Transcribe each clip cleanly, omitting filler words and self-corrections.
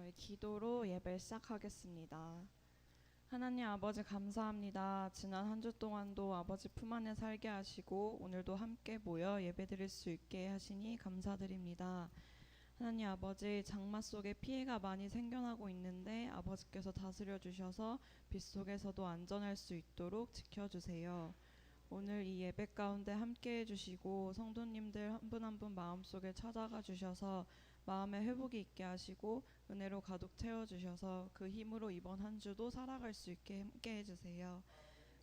저희 기도로 예배 시작하겠습니다. 하나님 아버지 감사합니다. 지난 한 주 동안도 아버지 품 안에 살게 하시고 오늘도 함께 모여 예배드릴 수 있게 하시니 감사드립니다. 하나님 아버지, 장마 속에 피해가 많이 생겨나고 있는데 아버지께서 다스려 주셔서 빛 속에서도 안전할 수 있도록 지켜주세요. 오늘 이 예배 가운데 함께 해주시고 성도님들 한 분 한 분 마음속에 찾아가 주셔서 마음의 회복이 있게 하시고 은혜로 가득 채워주셔서 그 힘으로 이번 한 주도 살아갈 수 있게 함께 해주세요.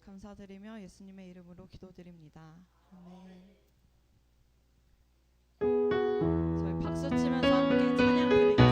감사드리며 예수님의 이름으로 기도드립니다. 아멘. 저희 박수 치면서 함께 찬양 드리겠습니다.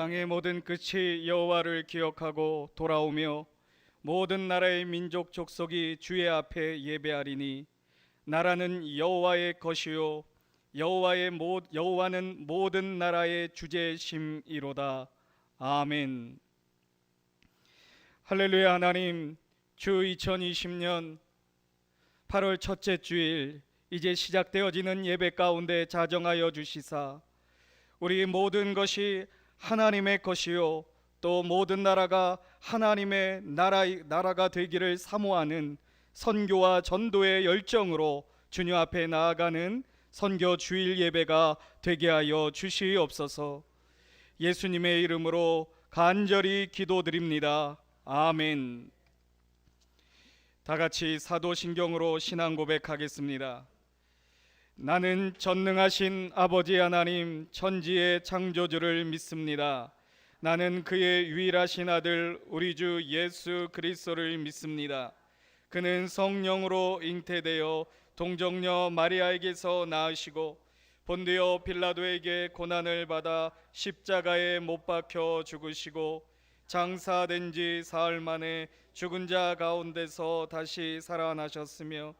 땅의 모든 끝이 여호와를 기억하고 돌아오며 모든 나라의 민족 족속이 주의 앞에 예배하리니 나라는 여호와의 것이요 여호와는 모든 나라의 주제심이로다. 아멘. 할렐루야. 하나님, 주 2020년 8월 첫째 주일 이제 시작되어지는 예배 가운데 자정하여 주시사 우리 모든 것이 하나님의 것이요 또 모든 나라가 하나님의 나라가 되기를 사모하는 선교와 전도의 열정으로 주님 앞에 나아가는 선교 주일 예배가 되게 하여 주시옵소서. 예수님의 이름으로 간절히 기도드립니다. 아멘. 다 같이 사도신경으로 신앙 고백하겠습니다. 나는 전능하신 아버지 하나님 천지의 창조주를 믿습니다. 나는 그의 유일하신 아들 우리 주 예수 그리스도를 믿습니다. 그는 성령으로 잉태되어 동정녀 마리아에게서 낳으시고 본디오 빌라도에게 고난을 받아 십자가에 못 박혀 죽으시고 장사된 지 사흘 만에 죽은 자 가운데서 다시 살아나셨으며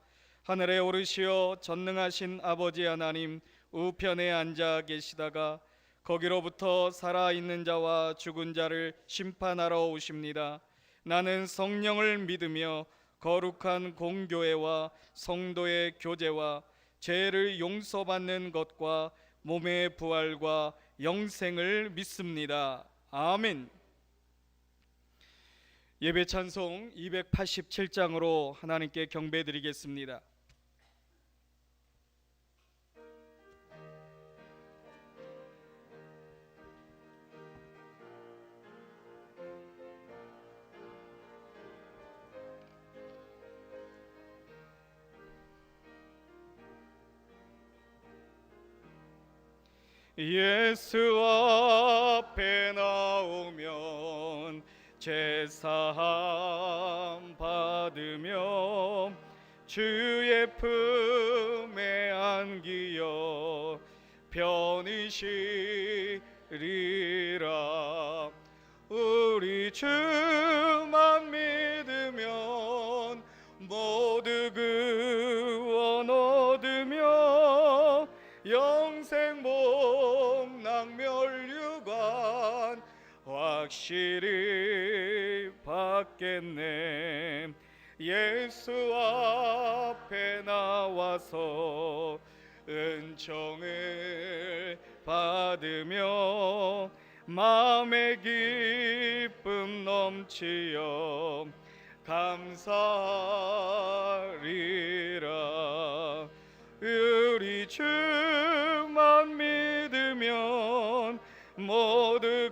하늘에 오르시어 전능하신 아버지 하나님 우편에 앉아 계시다가 거기로부터 살아있는 자와 죽은 자를 심판하러 오십니다. 나는 성령을 믿으며 거룩한 공교회와 성도의 교제와 죄를 용서받는 것과 몸의 부활과 영생을 믿습니다. 아멘. 예배 찬송 287장으로 하나님께 경배드리겠습니다. 예수 앞에 나오면 제사함 받으며 주의 품에 안기어 편히 쉬리라. 우리 주만 믿으면 모두 구원 얻으며 영생 복락 멸류관 확실히 받겠네. 예수 앞에 나와서 은총을 받으며 마음의 기쁨 넘치어 감사하리라. 우리 주만 믿으면 모두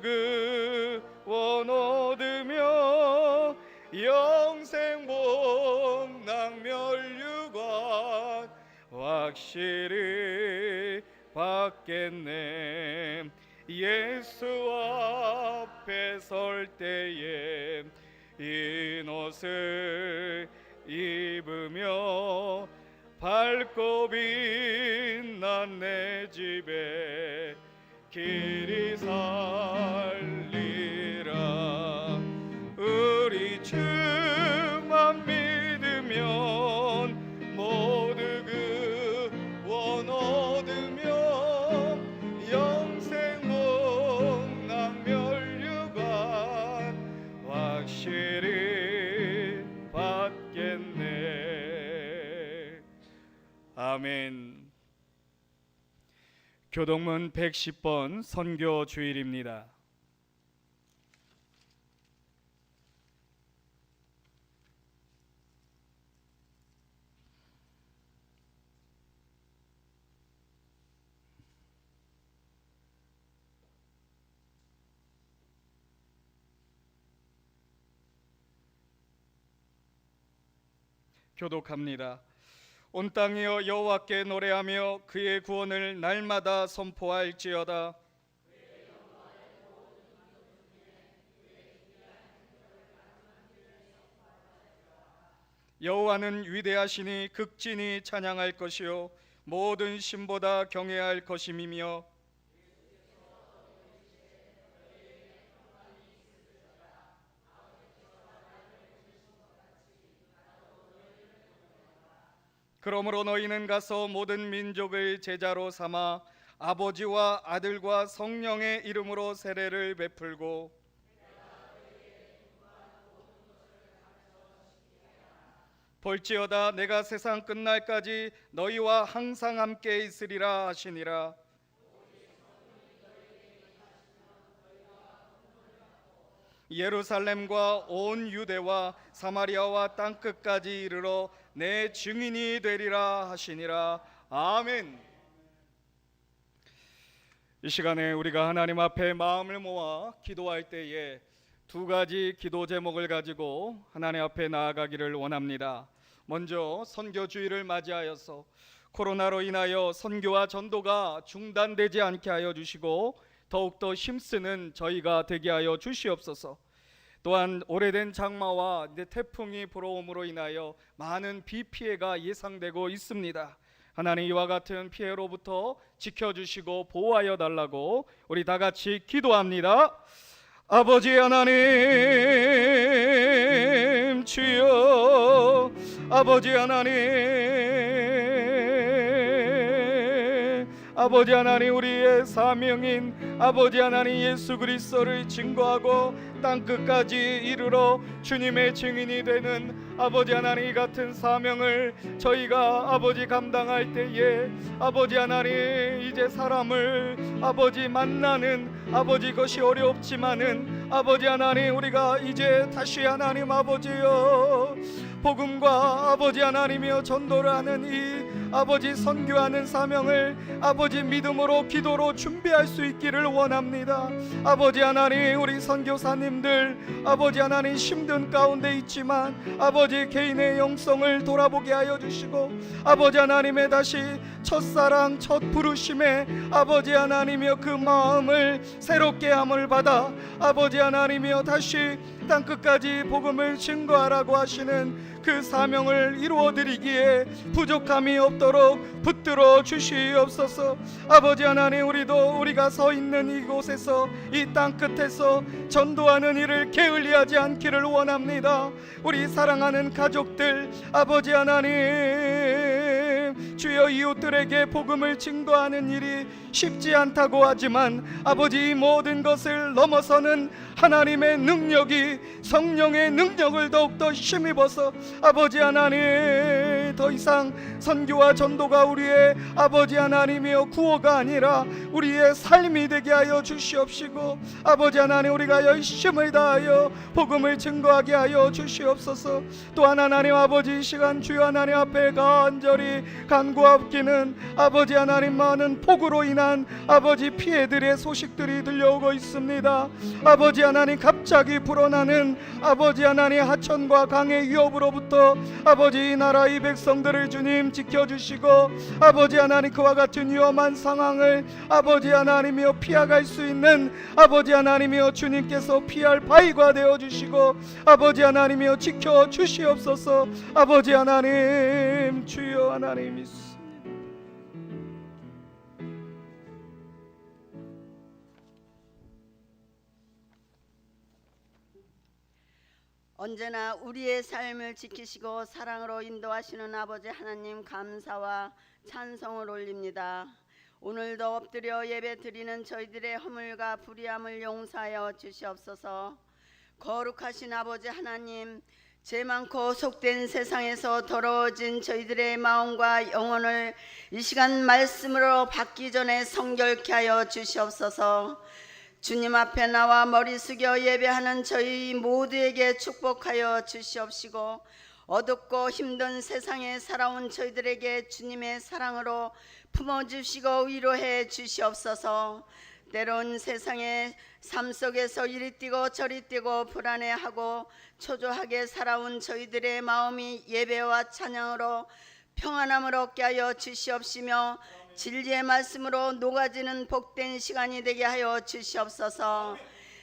구원 얻으며 영생 복락 멸류관 확실히 받겠네. 예수 앞에 설 때에 흰 옷을 입으며 밝고 빛난 내 집에 길이 살리라. 우리 주만 믿으면 모두 구원 얻으며 영생 복락 멸류관 확실히 받겠네. 아멘. 교동문 110번 선교 주일입니다. 교독합니다. 온 땅이여 여호와께 노래하며 그의 구원을 날마다 선포할지어다. 여호와는 위대하시니 극진히 찬양할 것이요 모든 신보다 경외할 것임이며 그러므로 너희는 가서 모든 민족을 제자로 삼아 아버지와 아들과 성령의 이름으로 세례를 베풀고 볼지어다 내가 세상 끝날까지 너희와 항상 함께 있으리라 하시니라. 예루살렘과 온 유대와 사마리아와 땅끝까지 이르러 내 증인이 되리라 하시니라. 아멘. 이 시간에 우리가 하나님 앞에 마음을 모아 기도할 때에 두 가지 기도 제목을 가지고 하나님 앞에 나아가기를 원합니다. 먼저 선교주의를 맞이하여서 코로나로 인하여 선교와 전도가 중단되지 않게 하여 주시고 더욱더 힘쓰는 저희가 되게 하여 주시옵소서. 또한 오래된 장마와 태풍이 불어옴으로 인하여 많은 비 피해가 예상되고 있습니다. 하나님 이와 같은 피해로부터 지켜주시고 보호하여 달라고 우리 다 같이 기도합니다. 아버지 하나님 주여, 아버지 하나님, 아버지 하나님, 우리의 사명인 아버지 하나님 예수 그리스도를 증거하고 땅끝까지 이르러 주님의 증인이 되는 아버지 하나님 같은 사명을 저희가 아버지 감당할 때에 아버지 하나님 이제 사람을 아버지 만나는 아버지 것이 어렵지만은 아버지 하나님 우리가 이제 다시 하나님 아버지여 복음과 아버지 하나님이여 전도를 하는 이 아버지 선교하는 사명을 아버지 믿음으로 기도로 준비할 수 있기를 원합니다. 아버지 하나님 우리 선교사님들 아버지 하나님 힘든 가운데 있지만 아버지 개인의 영성을 돌아보게 하여 주시고 아버지 하나님의 다시 첫사랑 첫 부르심에 아버지 하나님이여 그 마음을 새롭게 함을 받아 아버지 하나님이여 다시 땅끝까지 복음을 증거하라고 하시는 그 사명을 이루어드리기에 부족함이 없도록 붙들어 주시옵소서. 아버지 하나님 우리도 우리가 서 있는 이곳에서 이 땅끝에서 전도하는 일을 게을리하지 않기를 원합니다. 우리 사랑하는 가족들 아버지 하나님 주여 이웃들에게 복음을 증거하는 일이 쉽지 않다고 하지만 아버지 이 모든 것을 넘어서는 하나님의 능력이 성령의 능력을 더욱더 힘입어서 아버지 하나님 더 이상 선교와 전도가 우리의 아버지 하나님이여 구호가 아니라 우리의 삶이 되게 하여 주시옵시고 아버지 하나님 우리가 열심을 다하여 복음을 증거하게 하여 주시옵소서. 또한 하나님 아버지 이 시간 주여 하나님 앞에 간절히 간구하옵기는 아버지 하나님 많은 폭우로 인한 아버지 피해들의 소식들이 들려오고 있습니다. 아버지 하나님 갑자기 불어나는 아버지 하나님 하천과 강의 위협으로부터 아버지 이 나라 이 백성들을 주님 지켜주시고 아버지 하나님 그와 같은 위험한 상황을 아버지 하나님이여 피해갈 수 있는 아버지 하나님이여 주님께서 피할 바위가 되어주시고 아버지 하나님이여 지켜주시옵소서. 아버지 하나님 주여 하나님 있습니다. 언제나 우리의 삶을 지키시고 사랑으로 인도하시는 아버지 하나님 감사와 찬송을 올립니다. 오늘도 엎드려 예배 드리는 저희들의 허물과 불의함을 용서하여 주시옵소서. 거룩하신 아버지 하나님 죄 많고 속된 세상에서 더러워진 저희들의 마음과 영혼을 이 시간 말씀으로 받기 전에 성결케 하여 주시옵소서. 주님 앞에 나와 머리 숙여 예배하는 저희 모두에게 축복하여 주시옵시고 어둡고 힘든 세상에 살아온 저희들에게 주님의 사랑으로 품어주시고 위로해 주시옵소서. 때론 세상의 삶 속에서 이리 뛰고 저리 뛰고 불안해하고 초조하게 살아온 저희들의 마음이 예배와 찬양으로 평안함을 얻게 하여 주시옵시며 진리의 말씀으로 녹아지는 복된 시간이 되게 하여 주시옵소서.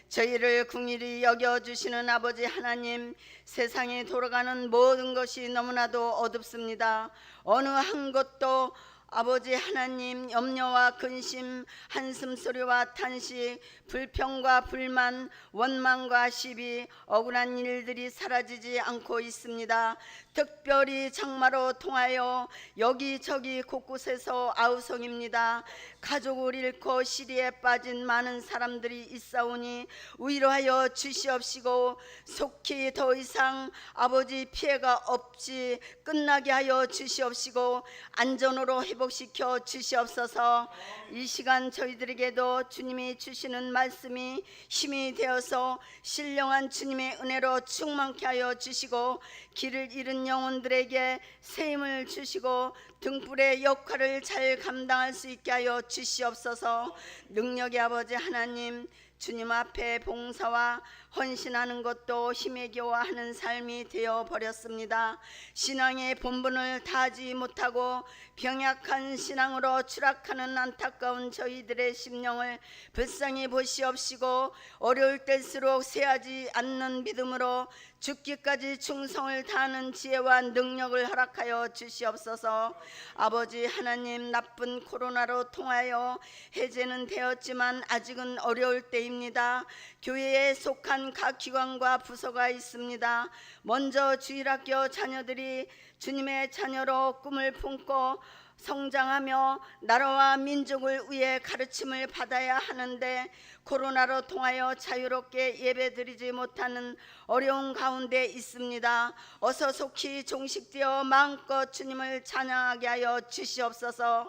저희를 긍휼히 여겨주시는 아버지 하나님 세상에 돌아가는 모든 것이 너무나도 어둡습니다. 어느 한 곳도 아버지 하나님, 염려와 근심, 한숨소리와 탄식, 불평과 불만, 원망과 시비, 억울한 일들이 사라지지 않고 있습니다. 특별히 장마로 통하여 여기저기 곳곳에서 아우성입니다. 가족을 잃고 시리에 빠진 많은 사람들이 있사오니 위로하여 주시옵시고 속히 더 이상 아버지 피해가 없이 끝나게 하여 주시옵시고 안전으로 회복시켜 주시옵소서. 이 시간 저희들에게도 주님이 주시는 말씀이 힘이 되어서 신령한 주님의 은혜로 충만케 하여 주시고 길을 잃은 영혼들에게 새 힘을 주시고 등불의 역할을 잘 감당할 수 있게 하여 주시옵소서. 능력의 아버지 하나님, 주님 앞에 봉사와 헌신하는 것도 힘에 겨워하는 삶이 되어버렸습니다. 신앙의 본분을 다하지 못하고 병약한 신앙으로 추락하는 안타까운 저희들의 심령을 불쌍히 보시옵시고 어려울 때일수록 쇠하지 않는 믿음으로 죽기까지 충성을 다하는 지혜와 능력을 허락하여 주시옵소서. 아버지 하나님, 나쁜 코로나로 통하여 해제는 되었지만 아직은 어려울 때입니다. 교회에 속한 각 기관과 부서가 있습니다. 먼저 주일학교 자녀들이 주님의 자녀로 꿈을 품고 성장하며 나라와 민족을 위해 가르침을 받아야 하는데 코로나로 통하여 자유롭게 예배드리지 못하는 어려운 가운데 있습니다. 어서 속히 종식되어 마음껏 주님을 찬양하게 하여 주시옵소서.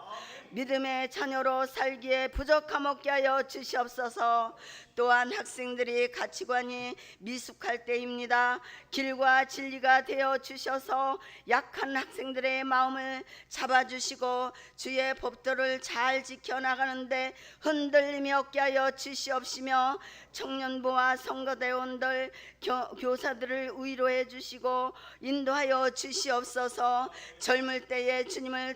믿음의 자녀로 살기에 부족함 없게 하여 주시옵소서. 또한 학생들이 가치관이 미숙할 때입니다. 길과 진리가 되어 주셔서 약한 학생들의 마음을 잡아주시고 주의 법도를 잘 지켜나가는데 흔들림이 없게 하여 주시옵시며 청년부와 성거대원들, 교사들을 위로해 주시고 인도하여 주시옵소서. 젊을 때에 주님을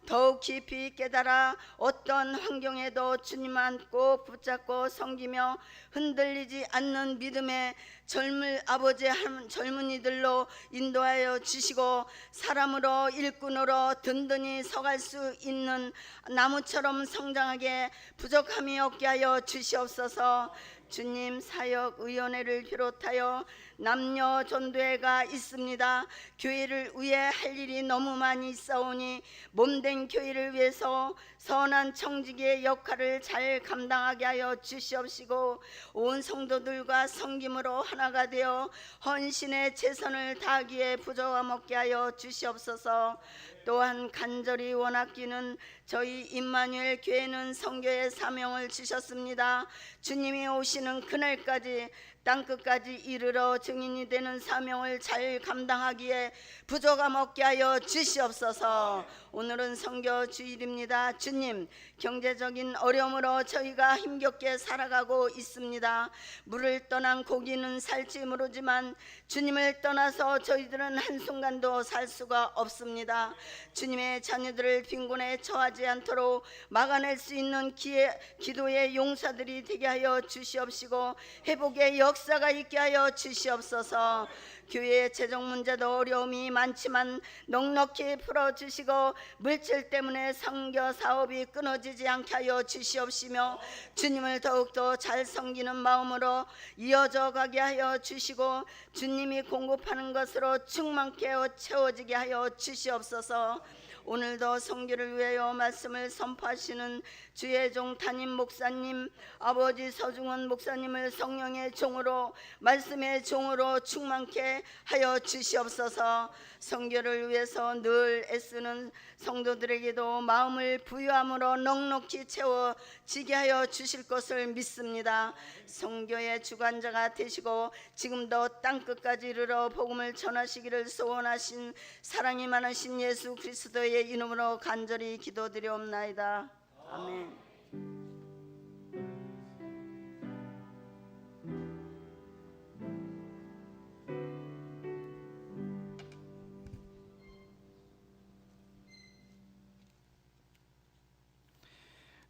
더욱 깊이 깨달아 어떤 환경에도 주님만 꼭 붙잡고 섬기며 흔들리지 않는 믿음의 젊은이들로 인도하여 주시고 사람으로 일꾼으로 든든히 서갈 수 있는 나무처럼 성장하게 부족함이 없게 하여 주시옵소서. 주님, 사역위원회를 비롯하여 남녀 전도회가 있습니다. 교회를 위해 할 일이 너무 많이 있사오니 몸된 교회를 위해서 선한 청지기의 역할을 잘 감당하게 하여 주시옵시고 온 성도들과 섬김으로 하나가 되어 헌신의 최선을 다하기에 부족함 없게 하여 주시옵소서. 또한 간절히 원하기는 저희 임마누엘 교회는 선교의 사명을 주셨습니다. 주님이 오시는 그날까지 땅끝까지 이르러 증인이 되는 사명을 잘 감당하기에 부족함 없게 하여 주시옵소서. 오늘은 선교 주일입니다. 주님, 경제적인 어려움으로 저희가 힘겹게 살아가고 있습니다. 물을 떠난 고기는 살지 모르지만 주님을 떠나서 저희들은 한순간도 살 수가 없습니다. 주님의 자녀들을 빈곤에 처하지 않도록 막아낼 수 있는 기도의 용사들이 되게 하여 주시옵시고 회복의 역사가 있게 하여 주시옵소서. 교회의 재정 문제도 어려움이 많지만 넉넉히 풀어주시고 물질 때문에 선교 사업이 끊어지지 않게 하여 주시옵시며 주님을 더욱더 잘 섬기는 마음으로 이어져 가게 하여 주시고 주님이 공급하는 것으로 충만케 채워지게 하여 주시옵소서. 오늘도 선교를 위하여 말씀을 선포하시는 주의 종 담임 목사님, 아버지 서중원 목사님을 성령의 종으로 말씀의 종으로 충만케 하여 주시옵소서. 선교를 위해서 늘 애쓰는 성도들에게도 마음을 부유함으로 넉넉히 채워지게 하여 주실 것을 믿습니다. 선교의 주관자가 되시고 지금도 땅끝까지 이르러 복음을 전하시기를 소원하신 사랑이 많으신 예수 그리스도의 이름으로 간절히 기도드리옵나이다. 아멘.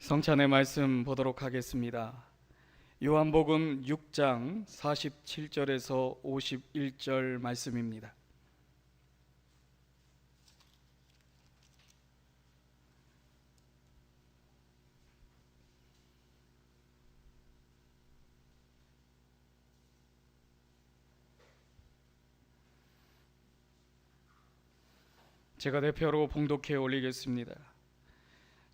성찬의 말씀 보도록 하겠습니다. 요한복음 6장 47절에서 51절 말씀입니다. 제가 대표로 봉독해 올리겠습니다.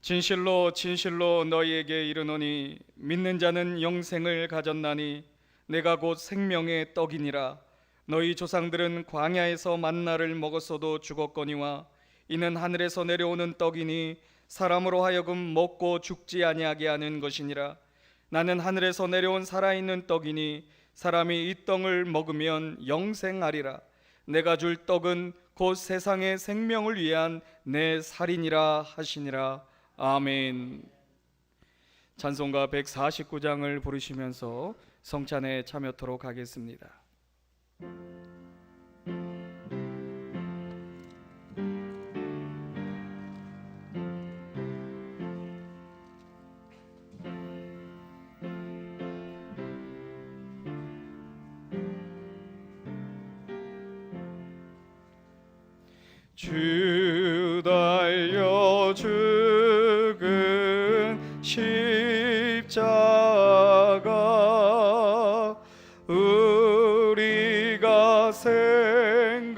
진실로 진실로 너희에게 이르노니 믿는 자는 영생을 가졌나니 내가 곧 생명의 떡이니라. 너희 조상들은 광야에서 만나를 먹었어도 죽었거니와 이는 하늘에서 내려오는 떡이니 사람으로 하여금 먹고 죽지 아니하게 하는 것이니라. 나는 하늘에서 내려온 살아있는 떡이니 사람이 이 떡을 먹으면 영생하리라. 내가 줄 떡은 곧 세상의 생명을 위한 내 살이니라 하시니라. 아멘. 찬송가 149장을 부르시면서 성찬에 참여토록 하겠습니다. 주 달려 죽은 십자가 우리가 생각할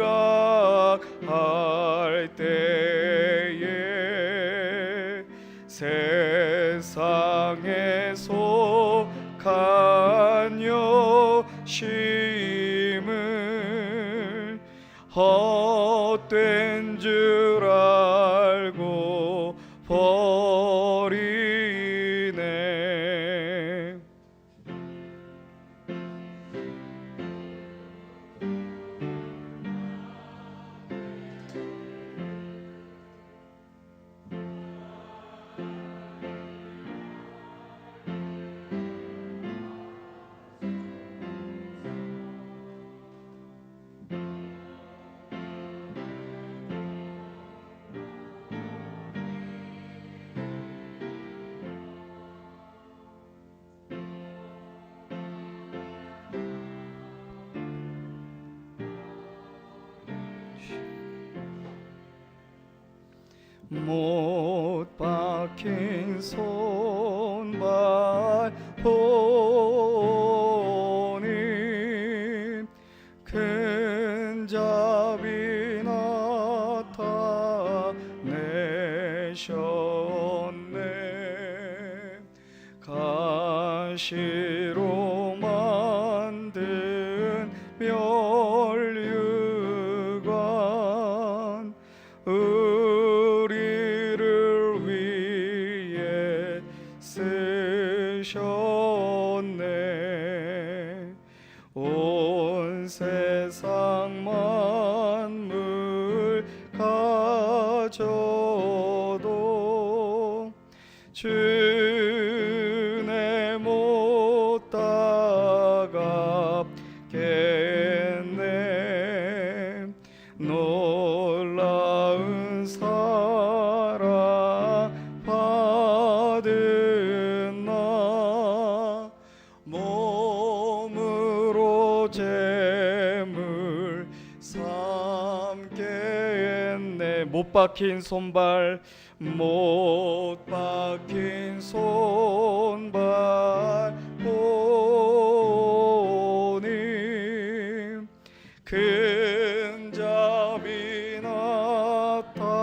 때에 세상에 속한 욕심을 헛된 줄 알고 버리네. 못 박힌 손발 보니 큰 자비 나타내셨네. 가시로 만든 멸류관 우리를 위해 쓰셨네. 온 세상 만물 가져도 주내 못 따갑겠네. 놀라운 사랑 받은 나 몸으로 제물 삼겠네. 못 박힌 손발 못 박힌 손발 보니 큰 자비 나타내셨네.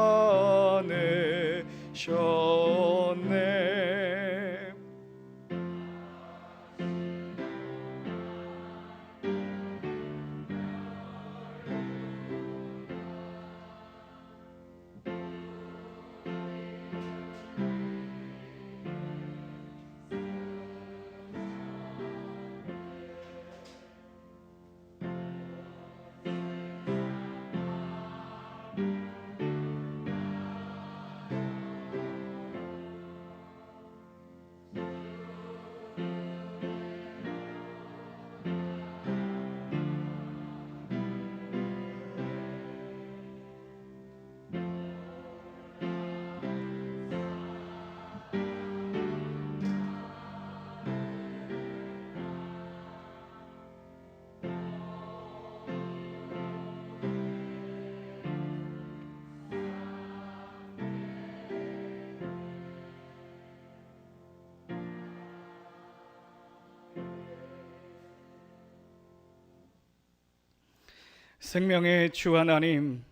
생명의 주 하나님,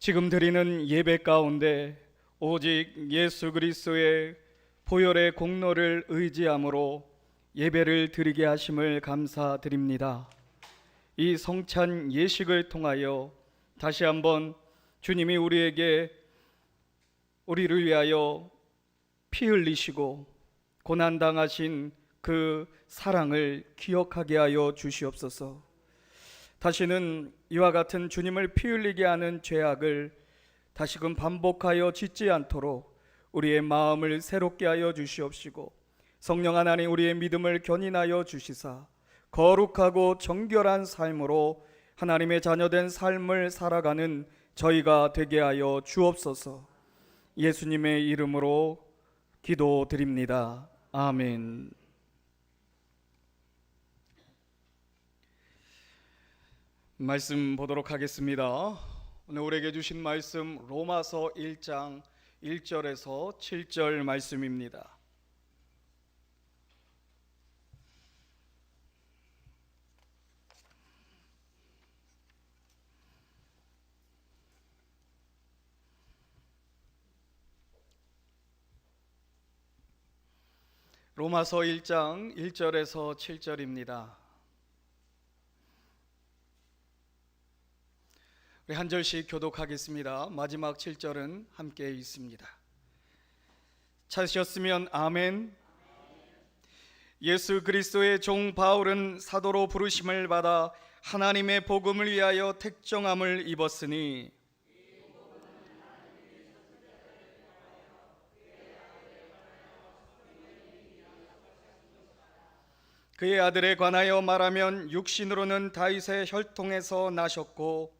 지금 드리는 예배 가운데 오직 예수 그리스도의 보혈의 공로를 의지함으로 예배를 드리게 하심을 감사드립니다. 이 성찬 예식을 통하여 다시 한번 주님이 우리를 위하여 피 흘리시고 고난당하신 그 사랑을 기억하게 하여 주시옵소서. 다시는 이와 같은 주님을 피 흘리게 하는 죄악을 다시금 반복하여 짓지 않도록 우리의 마음을 새롭게 하여 주시옵시고, 성령 하나님 우리의 믿음을 견인하여 주시사 거룩하고 정결한 삶으로 하나님의 자녀된 삶을 살아가는 저희가 되게 하여 주옵소서. 예수님의 이름으로 기도드립니다. 아멘. 말씀 보도록 하겠습니다. 오늘 우리에게 주신 말씀 로마서 1장 1절에서 7절 말씀입니다. 로마서 1장 1절에서 7절입니다. 우리 한 절씩 교독하겠습니다. 마지막 7절은 함께 있습니다. 찾으셨으면 아멘. 예수 그리스도의 종 바울은 사도로 부르심을 받아 하나님의 복음을 위하여 택정함을 입었으니 그의 아들에 관하여 말하면 육신으로는 다윗의 혈통에서 나셨고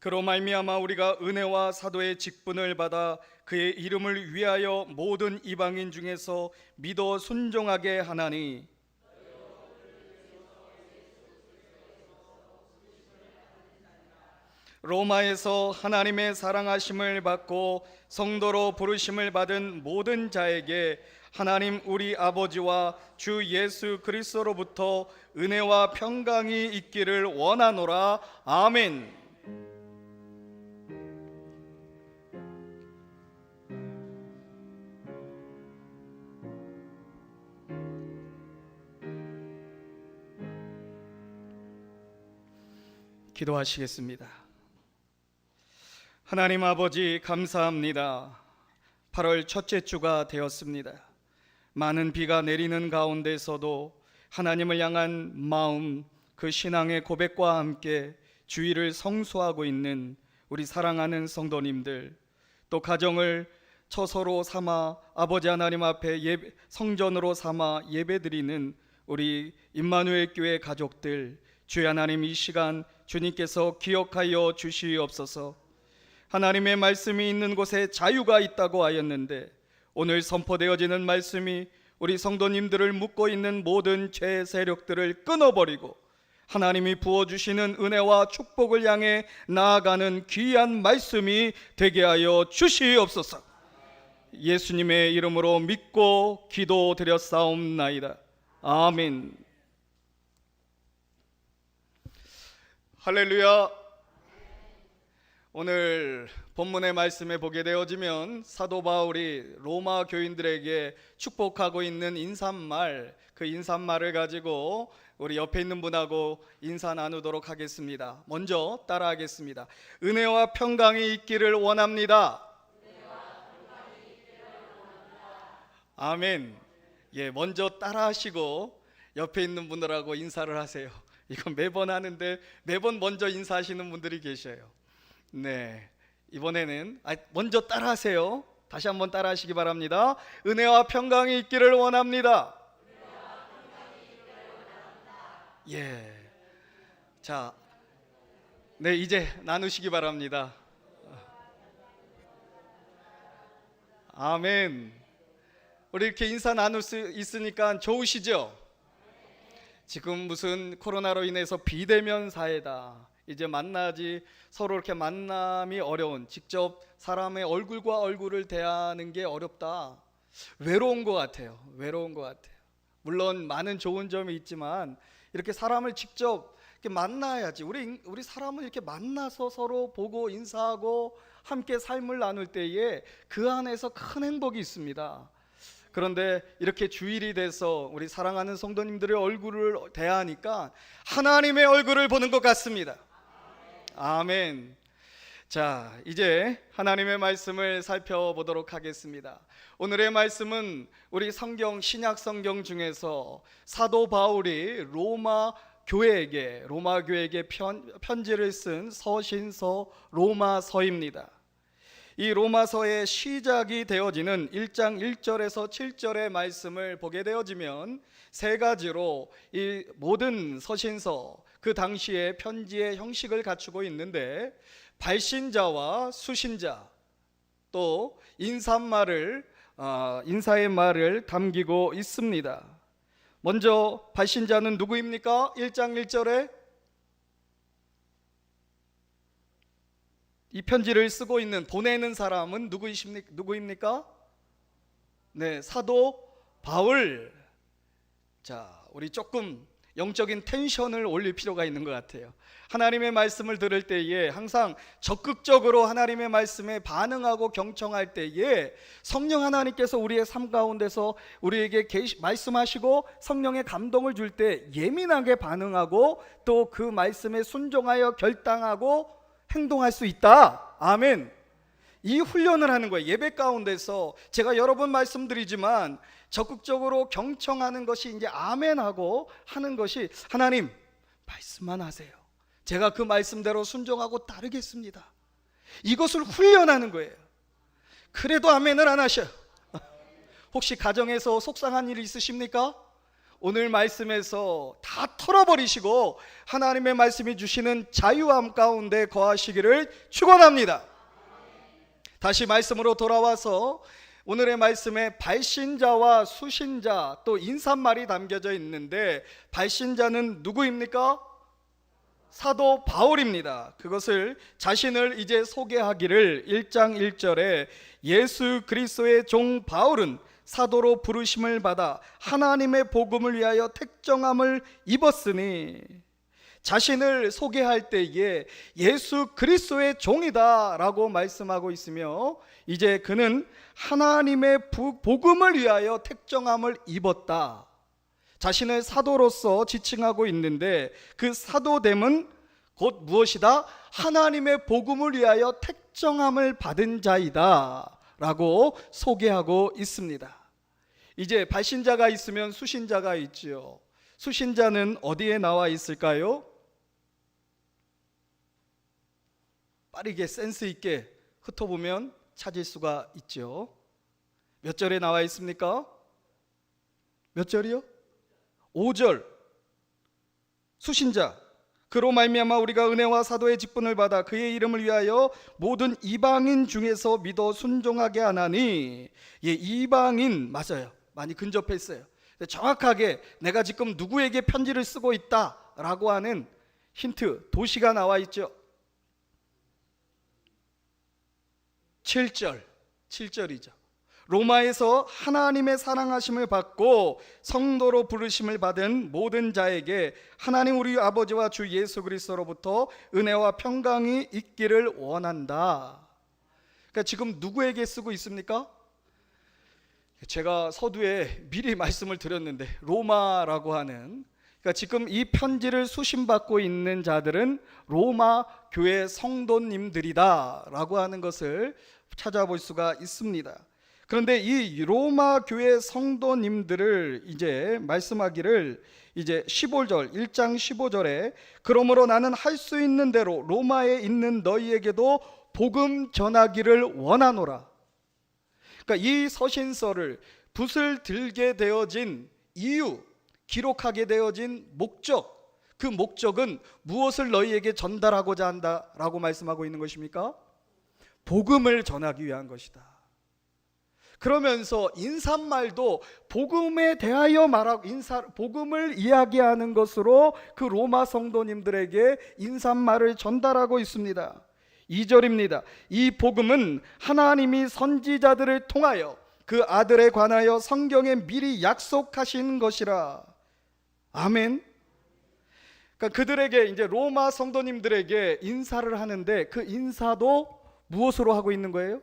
그로 말미암아 우리가 은혜와 사도의 직분을 받아 그의 이름을 위하여 모든 이방인 중에서 믿어 순종하게 하나니 로마에서 하나님의 사랑하심을 받고 성도로 부르심을 받은 모든 자에게 하나님 우리 아버지와 주 예수 그리스도로부터 은혜와 평강이 있기를 원하노라. 아멘. 기도하시겠습니다. 하나님 아버지 감사합니다. 8월 첫째 주가 되었습니다. 많은 비가 내리는 가운데서도 하나님을 향한 마음, 그 신앙의 고백과 함께 주일을 성수하고 있는 우리 사랑하는 성도님들, 또 가정을 처소로 삼아 아버지 하나님 앞에 성전으로 삼아 예배드리는 우리 임마누엘 교회 가족들, 주의 하나님 이 시간 주님께서 기억하여 주시옵소서. 하나님의 말씀이 있는 곳에 자유가 있다고 하였는데 오늘 선포되어지는 말씀이 우리 성도님들을 묶고 있는 모든 죄 세력들을 끊어버리고 하나님이 부어주시는 은혜와 축복을 향해 나아가는 귀한 말씀이 되게 하여 주시옵소서. 예수님의 이름으로 믿고 기도드렸사옵나이다. 아멘. 할렐루야. 오늘 본문의 말씀에 보게 되어지면 사도 바울이 로마 교인들에게 축복하고 있는 인사말, 그 인사말을 가지고 우리 옆에 있는 분하고 인사 나누도록 하겠습니다. 먼저 따라하겠습니다. 은혜와 평강이 있기를 원합니다. 아멘. 예, 먼저 따라하시고 옆에 있는 분들하고 인사를 하세요. 이건 매번 하는데 매번 먼저 인사하시는 분들이 계셔요. 네, 이번에는 먼저 따라하세요. 다시 한번 따라하시기 바랍니다. 은혜와 평강이 있기를 원합니다. 예, 자, 네, 이제 나누시기 바랍니다. 아멘. 우리 이렇게 인사 나눌 수 있으니까 좋으시죠? 지금 무슨 코로나로 인해서 비대면 사회다 이제 만나지 서로 이렇게 만남이 어려운, 직접 사람의 얼굴과 얼굴을 대하는 게 어렵다. 외로운 것 같아요. 외로운 것 같아요. 물론 많은 좋은 점이 있지만 이렇게 사람을 직접 이렇게 만나야지. 우리 사람을 이렇게 만나서 서로 보고 인사하고 함께 삶을 나눌 때에 그 안에서 큰 행복이 있습니다. 그런데 이렇게 주일이 돼서 우리 사랑하는 성도님들의 얼굴을 대하니까 하나님의 얼굴을 보는 것 같습니다. 아멘. 자, 이제 하나님의 말씀을 살펴보도록 하겠습니다. 오늘의 말씀은 우리 성경, 신약 성경 중에서 사도 바울이 로마 교회에게 편지를 쓴 서신서 로마서입니다. 이 로마서의 시작이 되어지는 1장 1절에서 7절의 말씀을 보게 되어지면 세 가지로 이 모든 서신서, 그 당시의 편지의 형식을 갖추고 있는데, 발신자와 수신자, 또 인사의 말을 담기고 있습니다. 먼저 발신자는 누구입니까? 1장 1절에 이 편지를 쓰고 있는, 보내는 사람은 누구입니까? 네, 사도 바울. 자, 우리 조금 영적인 텐션을 올릴 필요가 있는 것 같아요. 하나님의 말씀을 들을 때에 항상 적극적으로 하나님의 말씀에 반응하고 경청할 때에 성령 하나님께서 우리의 삶 가운데서 우리에게 말씀하시고 성령의 감동을 줄 때 예민하게 반응하고 또 그 말씀에 순종하여 결단하고 행동할 수 있다. 아멘. 이 훈련을 하는 거예요. 예배 가운데서 제가 여러 번 말씀드리지만 적극적으로 경청하는 것이 이제 아멘하고 하는 것이, 하나님 말씀만 하세요, 제가 그 말씀대로 순종하고 따르겠습니다. 이것을 훈련하는 거예요. 그래도 아멘을 안 하셔요. 혹시 가정에서 속상한 일이 있으십니까? 오늘 말씀에서 다 털어버리시고 하나님의 말씀이 주시는 자유함 가운데 거하시기를 축원합니다. 다시 말씀으로 돌아와서 오늘의 말씀에 발신자와 수신자, 또 인사말이 담겨져 있는데, 발신자는 누구입니까? 사도 바울입니다. 그것을 자신을 이제 소개하기를 1장 1절에 예수 그리스도의 종 바울은 사도로 부르심을 받아 하나님의 복음을 위하여 택정함을 입었으니, 자신을 소개할 때에 예수 그리스도의 종이다 라고 말씀하고 있으며, 이제 그는 하나님의 복음을 위하여 택정함을 입었다. 자신을 사도로서 지칭하고 있는데, 그 사도됨은 곧 무엇이다? 하나님의 복음을 위하여 택정함을 받은 자이다 라고 소개하고 있습니다. 이제 발신자가 있으면 수신자가 있지요. 수신자는 어디에 나와 있을까요? 빠르게 센스 있게 훑어보면 찾을 수가 있죠. 몇 절에 나와 있습니까? 몇 절이요? 5절. 수신자, 그로 말미암아 우리가 은혜와 사도의 직분을 받아 그의 이름을 위하여 모든 이방인 중에서 믿어 순종하게 하나니. 예, 이방인 맞아요. 많이 근접했어요. 정확하게 내가 지금 누구에게 편지를 쓰고 있다라고 하는 힌트, 도시가 나와 있죠. 7절이죠. 로마에서 하나님의 사랑하심을 받고 성도로 부르심을 받은 모든 자에게 하나님 우리 아버지와 주 예수 그리스도로부터 은혜와 평강이 있기를 원한다. 그러니까 지금 누구에게 쓰고 있습니까? 제가 서두에 미리 말씀을 드렸는데, 로마라고 하는, 그러니까 지금 이 편지를 수신받고 있는 자들은 로마 교회 성도님들이다 라고 하는 것을 찾아볼 수가 있습니다. 그런데 이 로마 교회 성도님들을 이제 말씀하기를, 이제 15절, 1장 15절에 그러므로 나는 할 수 있는 대로 로마에 있는 너희에게도 복음 전하기를 원하노라. 그러니까 이 서신서를 붓을 들게 되어진 이유, 기록하게 되어진 목적, 그 목적은 무엇을 너희에게 전달하고자 한다라고 말씀하고 있는 것입니까? 복음을 전하기 위한 것이다. 그러면서 인사말도 복음에 대하여 말하고 복음을 이야기하는 것으로 그 로마 성도님들에게 인사말을 전달하고 있습니다. 2절입니다. 이 복음은 하나님이 선지자들을 통하여 그 아들에 관하여 성경에 미리 약속하신 것이라. 아멘. 그러니까 그들에게, 이제 로마 성도님들에게 인사를 하는데 그 인사도 무엇으로 하고 있는 거예요?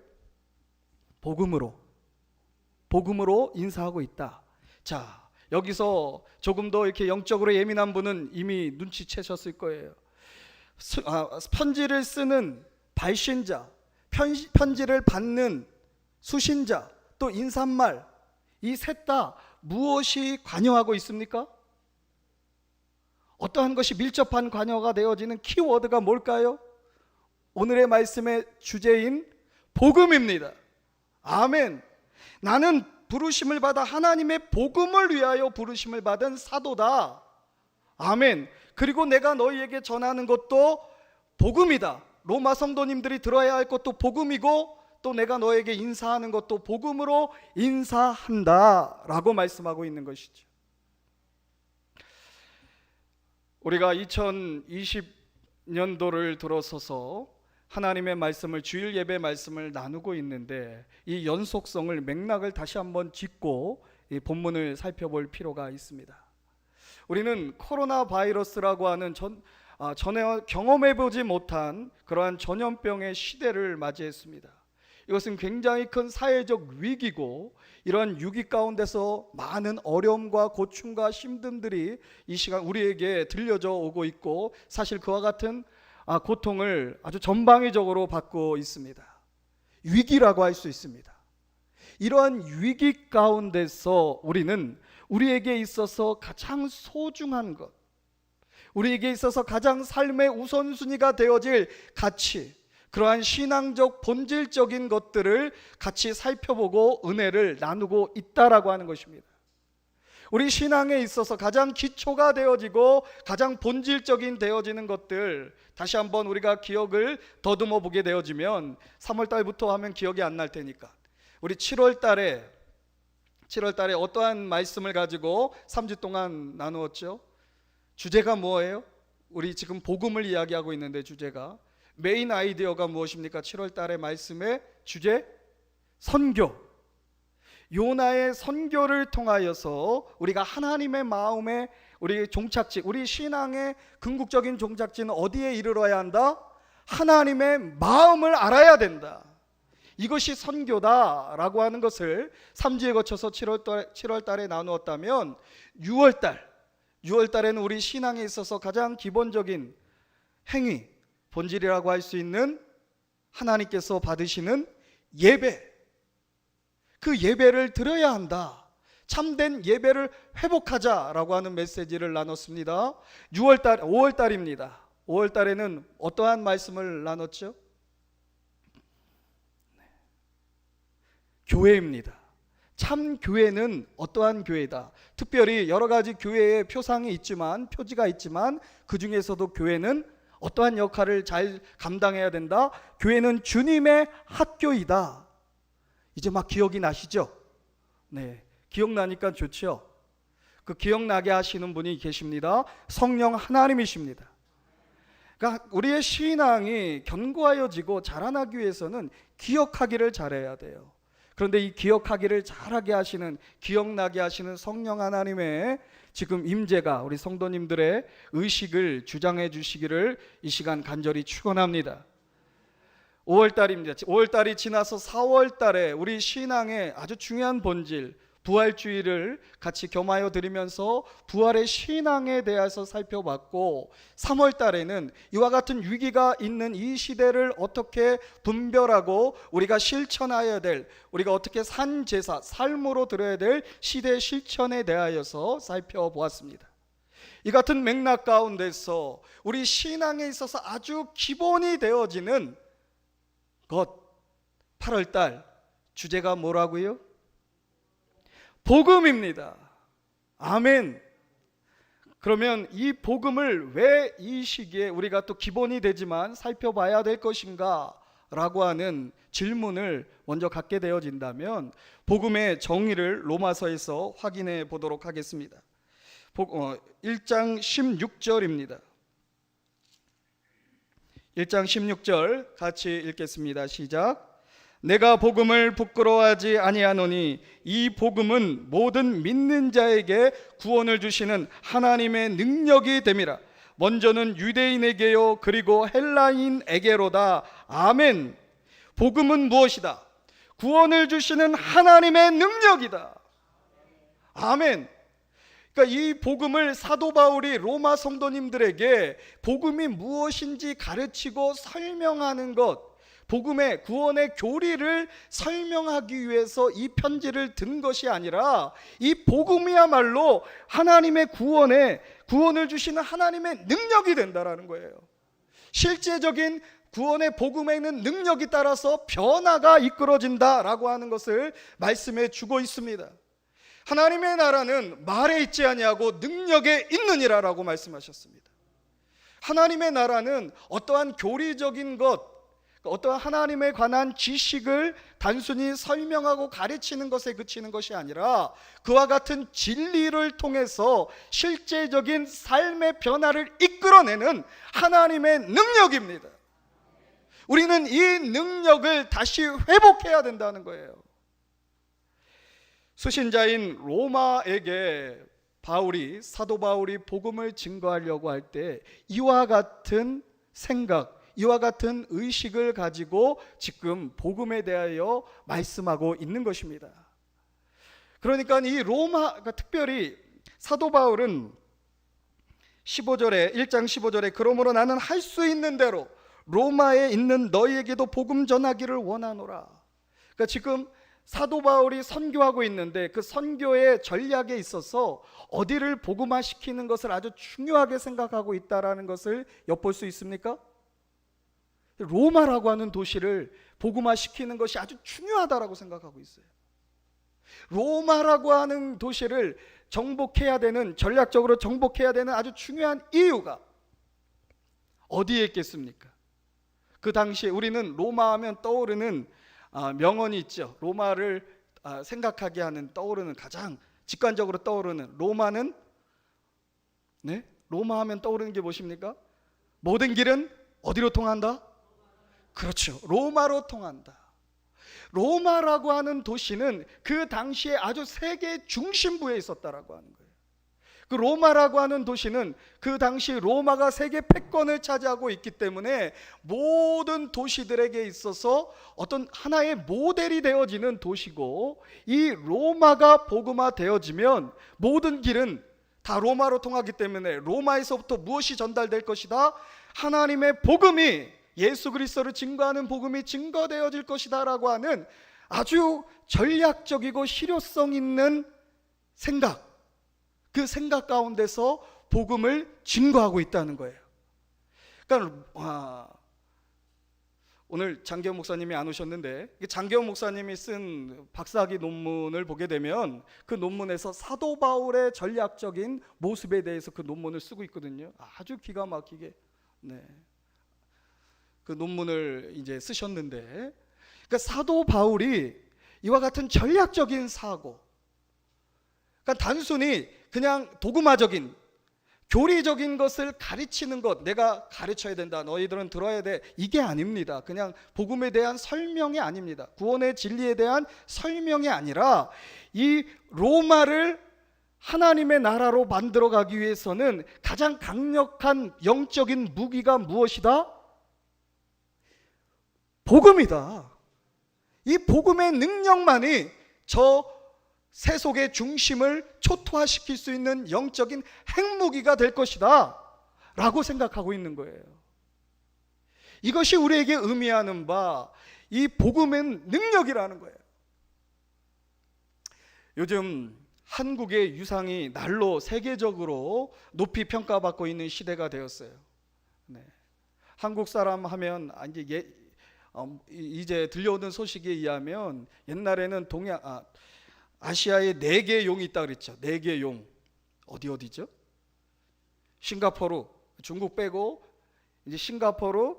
복음으로 인사하고 있다. 자, 여기서 조금 더 이렇게 영적으로 예민한 분은 이미 눈치채셨을 거예요. 편지를 쓰는 발신자, 편지를 받는 수신자, 또 인사말, 이 셋 다 무엇이 관여하고 있습니까? 어떠한 것이 밀접한 관여가 되어지는 키워드가 뭘까요? 오늘의 말씀의 주제인 복음입니다. 아멘. 나는 부르심을 받아 하나님의 복음을 위하여 부르심을 받은 사도다. 아멘. 그리고 내가 너희에게 전하는 것도 복음이다. 로마 성도님들이 들어야 할 것도 복음이고, 또 내가 너에게 인사하는 것도 복음으로 인사한다 라고 말씀하고 있는 것이죠. 우리가 2020년도를 들어서서 하나님의 말씀을, 주일 예배 말씀을 나누고 있는데, 이 연속성을, 맥락을 다시 한번 짚고 이 본문을 살펴볼 필요가 있습니다. 우리는 코로나 바이러스라고 하는 전에 경험해보지 못한 그러한 전염병의 시대를 맞이했습니다. 이것은 굉장히 큰 사회적 위기고, 이러한 위기 가운데서 많은 어려움과 고충과 힘듦들이 이 시간 우리에게 들려져 오고 있고, 사실 그와 같은 고통을 아주 전방위적으로 받고 있습니다. 위기라고 할 수 있습니다. 이러한 위기 가운데서 우리는 우리에게 있어서 가장 소중한 것, 우리에게 있어서 가장 삶의 우선순위가 되어질 가치, 그러한 신앙적 본질적인 것들을 같이 살펴보고 은혜를 나누고 있다라고 하는 것입니다. 우리 신앙에 있어서 가장 기초가 되어지고 가장 본질적인 되어지는 것들, 다시 한번 우리가 기억을 더듬어 보게 되어지면, 3월 달부터 하면 기억이 안 날 테니까, 우리 7월 달에 어떠한 말씀을 가지고 3주 동안 나누었죠? 주제가 뭐예요? 우리 지금 복음을 이야기하고 있는데, 주제가, 메인 아이디어가 무엇입니까? 7월 달의 말씀의 주제, 선교. 요나의 선교를 통하여서 우리가 하나님의 마음에, 우리 종착지, 우리 신앙의 궁극적인 종착지는 어디에 이르러야 한다? 하나님의 마음을 알아야 된다. 이것이 선교다라고 하는 것을 3주에 거쳐서 7월 달에 나누었다면, 6월 달에는 우리 신앙에 있어서 가장 기본적인 행위, 본질이라고 할 수 있는 하나님께서 받으시는 예배, 그 예배를 드려야 한다. 참된 예배를 회복하자라고 하는 메시지를 나눴습니다. 5월 달입니다. 5월 달에는 어떠한 말씀을 나눴죠? 교회입니다. 참 교회는 어떠한 교회다. 특별히 여러 가지 교회의 표상이 있지만, 표지가 있지만, 그 중에서도 교회는 어떠한 역할을 잘 감당해야 된다. 교회는 주님의 학교이다. 이제 막 기억이 나시죠? 네, 기억나니까 좋죠. 그 기억나게 하시는 분이 계십니다. 성령 하나님이십니다. 그러니까 우리의 신앙이 견고하여지고 자라나기 위해서는 기억하기를 잘해야 돼요. 그런데 이 기억하기를 잘하게 하시는, 기억나게 하시는 성령 하나님의 지금 임재가 우리 성도님들의 의식을 주장해 주시기를 이 시간 간절히 축원합니다. 5월달입니다. 5월달이 지나서 4월달에 우리 신앙의 아주 중요한 본질, 부활주의를 같이 겸하여 드리면서 부활의 신앙에 대해서 살펴봤고, 3월달에는 이와 같은 위기가 있는 이 시대를 어떻게 분별하고 우리가 실천해야 될, 우리가 어떻게 산제사, 삶으로 드려야 될 시대 실천에 대하여서 살펴보았습니다. 이 같은 맥락 가운데서 우리 신앙에 있어서 아주 기본이 되어지는 것, 8월달 주제가 뭐라고요? 복음입니다. 아멘. 그러면 이 복음을 왜 이 시기에 우리가 또 기본이 되지만 살펴봐야 될 것인가 라고 하는 질문을 먼저 갖게 되어진다면 복음의 정의를 로마서에서 확인해 보도록 하겠습니다. 1장 16절입니다. 1장 16절 같이 읽겠습니다. 시작. 내가 복음을 부끄러워하지 아니하노니 이 복음은 모든 믿는 자에게 구원을 주시는 하나님의 능력이 됨이라. 먼저는 유대인에게요 그리고 헬라인에게로다. 아멘. 복음은 무엇이다? 구원을 주시는 하나님의 능력이다. 아멘. 그러니까 이 복음을 사도 바울이 로마 성도님들에게 복음이 무엇인지 가르치고 설명하는 것, 복음의 구원의 교리를 설명하기 위해서 이 편지를 든 것이 아니라 이 복음이야말로 하나님의 구원을 주시는 하나님의 능력이 된다라는 거예요. 실제적인 구원의 복음에는 능력이 따라서 변화가 이끌어진다라고 하는 것을 말씀해 주고 있습니다. 하나님의 나라는 말에 있지 아니하고 능력에 있느니라라고 말씀하셨습니다. 하나님의 나라는 어떠한 교리적인 것, 어떠한 하나님에 관한 지식을 단순히 설명하고 가르치는 것에 그치는 것이 아니라 그와 같은 진리를 통해서 실제적인 삶의 변화를 이끌어내는 하나님의 능력입니다. 우리는 이 능력을 다시 회복해야 된다는 거예요. 수신자인 로마에게 사도 바울이 복음을 증거하려고 할 때 이와 같은 생각, 이와 같은 의식을 가지고 지금 복음에 대하여 말씀하고 있는 것입니다. 그러니까 이 특별히 사도 바울은 1장 15절에 그러므로 나는 할 수 있는 대로 로마에 있는 너희에게도 복음 전하기를 원하노라. 그러니까 지금 사도 바울이 선교하고 있는데 그 선교의 전략에 있어서 어디를 복음화시키는 것을 아주 중요하게 생각하고 있다라는 것을 엿볼 수 있습니까? 로마라고 하는 도시를 복음화시키는 것이 아주 중요하다라고 생각하고 있어요. 로마라고 하는 도시를 전략적으로 정복해야 되는 아주 중요한 이유가 어디에 있겠습니까? 그 당시에 우리는 로마 하면 떠오르는 명언이 있죠. 로마를 생각하게 하는 가장 직관적으로 떠오르는 로마 하면 떠오르는 게 무엇입니까? 모든 길은 어디로 통한다? 그렇죠. 로마로 통한다. 로마라고 하는 도시는 그 당시에 아주 세계 중심부에 있었다라고 하는 거예요. 그 로마라고 하는 도시는 그 당시 로마가 세계 패권을 차지하고 있기 때문에 모든 도시들에게 있어서 어떤 하나의 모델이 되어지는 도시고, 이 로마가 복음화되어지면 모든 길은 다 로마로 통하기 때문에 로마에서부터 무엇이 전달될 것이다? 하나님의 복음이, 예수 그리스도를 증거하는 복음이 증거되어질 것이다 라고 하는 아주 전략적이고 실효성 있는 생각, 그 생각 가운데서 복음을 증거하고 있다는 거예요. 그러니까 오늘 장기현 목사님이 안 오셨는데 장기현 목사님이 쓴 박사학위 논문을 보게 되면 그 논문에서 사도 바울의 전략적인 모습에 대해서 그 논문을 쓰고 있거든요. 아주 기가 막히게 그 논문을 이제 쓰셨는데, 그러니까 사도 바울이 이와 같은 전략적인 사고, 그러니까 단순히 그냥 도구마적인 교리적인 것을 가르치는 것, 내가 가르쳐야 된다, 너희들은 들어야 돼, 이게 아닙니다. 그냥 복음에 대한 설명이 아닙니다. 구원의 진리에 대한 설명이 아니라 이 로마를 하나님의 나라로 만들어가기 위해서는 가장 강력한 영적인 무기가 무엇이다? 복음이다. 이 복음의 능력만이 저 세속의 중심을 초토화시킬 수 있는 영적인 핵무기가 될 것이다 라고 생각하고 있는 거예요. 이것이 우리에게 의미하는 바 이 복음의 능력이라는 거예요. 요즘 한국의 유상이 날로 세계적으로 높이 평가받고 있는 시대가 되었어요. 한국 사람 하면 이제 들려오는 소식에 의하면 옛날에는 아시아에 4개의 용이 있다 그랬죠. 4개의 용. 어디죠? 싱가포르, 중국 빼고 이제 싱가포르,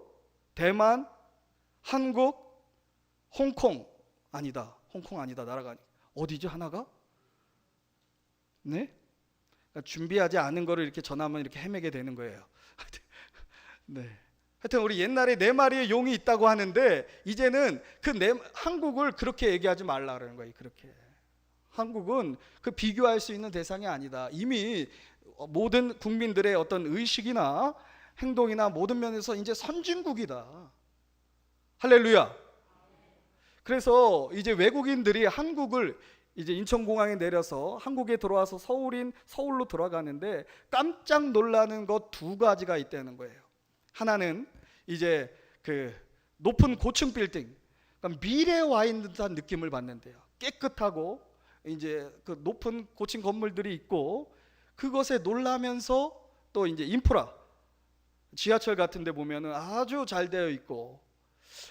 대만, 한국, 홍콩 아니다. 홍콩 아니다. 나라가 아니. 어디죠 하나가? 네? 그러니까 준비하지 않은 거를 이렇게 전하면 이렇게 헤매게 되는 거예요. 네. 하여튼 우리 옛날에 4마리의 용이 있다고 하는데 이제는 한국을 그렇게 얘기하지 말라는 거예요. 그렇게. 한국은 그 비교할 수 있는 대상이 아니다. 이미 모든 국민들의 어떤 의식이나 행동이나 모든 면에서 이제 선진국이다. 할렐루야. 그래서 이제 외국인들이 한국을 이제 인천공항에 내려서 한국에 들어와서 서울로 들어가는데 깜짝 놀라는 것 2가지가 있다는 거예요. 하나는 이제 그 높은 고층 빌딩, 그러니까 미래에 와 있는 듯한 느낌을 받는데요. 깨끗하고 이제 그 높은 고층 건물들이 있고 그것에 놀라면서 또 이제 인프라, 지하철 같은 데 보면은 아주 잘 되어 있고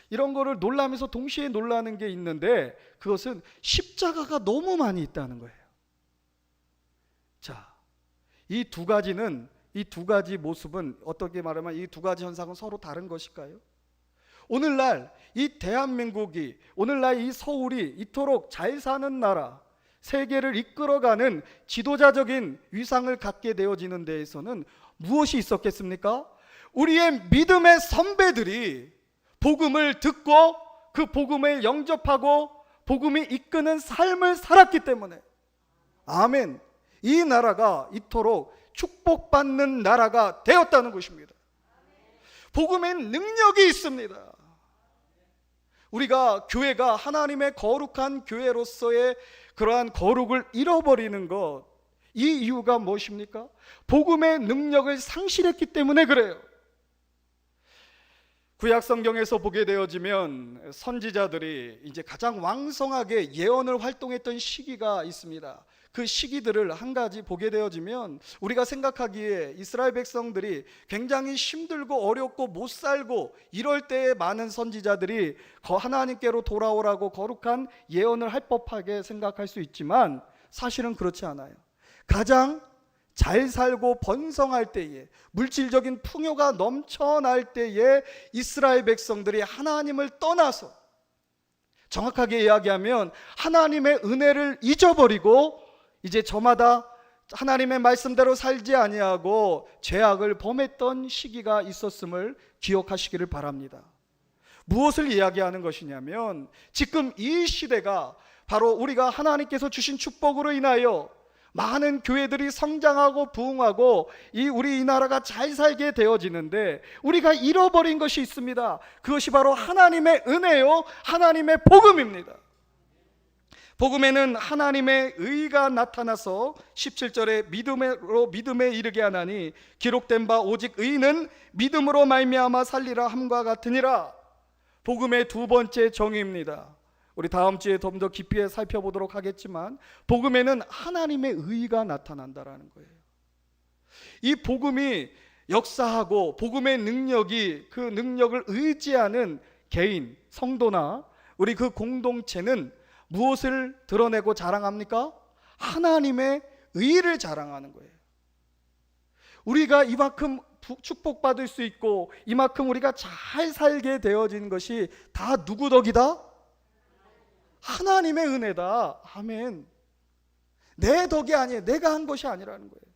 이런 거를 놀라면서 동시에 놀라는 게 있는데 그것은 십자가가 너무 많이 있다는 거예요. 자, 이 2가지 모습은 어떻게 말하면 이 2가지 현상은 서로 다른 것일까요? 오늘날 이 대한민국이, 오늘날 이 서울이 이토록 잘 사는 나라, 세계를 이끌어가는 지도자적인 위상을 갖게 되어지는 데에서는 무엇이 있었겠습니까? 우리의 믿음의 선배들이 복음을 듣고 그 복음을 영접하고 복음이 이끄는 삶을 살았기 때문에, 아멘, 이 나라가 이토록 축복받는 나라가 되었다는 것입니다. 복음의 능력이 있습니다. 우리가 교회가 하나님의 거룩한 교회로서의 그러한 거룩을 잃어버리는 것, 이 이유가 무엇입니까? 복음의 능력을 상실했기 때문에 그래요. 구약 성경에서 보게 되어지면 선지자들이 이제 가장 왕성하게 예언을 활동했던 시기가 있습니다. 그 시기들을 한 가지 보게 되어지면 우리가 생각하기에 이스라엘 백성들이 굉장히 힘들고 어렵고 못 살고 이럴 때에 많은 선지자들이 하나님께로 돌아오라고 거룩한 예언을 할 법하게 생각할 수 있지만 사실은 그렇지 않아요. 가장 잘 살고 번성할 때에, 물질적인 풍요가 넘쳐날 때에 이스라엘 백성들이 하나님을 떠나서, 정확하게 이야기하면 하나님의 은혜를 잊어버리고 이제 저마다 하나님의 말씀대로 살지 아니하고 죄악을 범했던 시기가 있었음을 기억하시기를 바랍니다. 무엇을 이야기하는 것이냐면 지금 이 시대가 바로 우리가 하나님께서 주신 축복으로 인하여 많은 교회들이 성장하고 부흥하고 우리 이 나라가 잘 살게 되어지는데 우리가 잃어버린 것이 있습니다. 그것이 바로 하나님의 은혜요, 하나님의 복음입니다. 복음에는 하나님의 의가 나타나서 17절에 믿음에 이르게 하나니 기록된 바 오직 의는 믿음으로 말미암아 살리라 함과 같으니라. 복음의 2번째 정의입니다. 우리 다음 주에 좀 더 깊이 살펴보도록 하겠지만 복음에는 하나님의 의가 나타난다라는 거예요. 이 복음이 역사하고 복음의 능력이, 그 능력을 의지하는 개인, 성도나 우리 그 공동체는 무엇을 드러내고 자랑합니까? 하나님의 의를 자랑하는 거예요. 우리가 이만큼 축복받을 수 있고 이만큼 우리가 잘 살게 되어진 것이 다 누구 덕이다? 하나님의 은혜다. 아멘. 내 덕이 아니에요. 내가 한 것이 아니라는 거예요.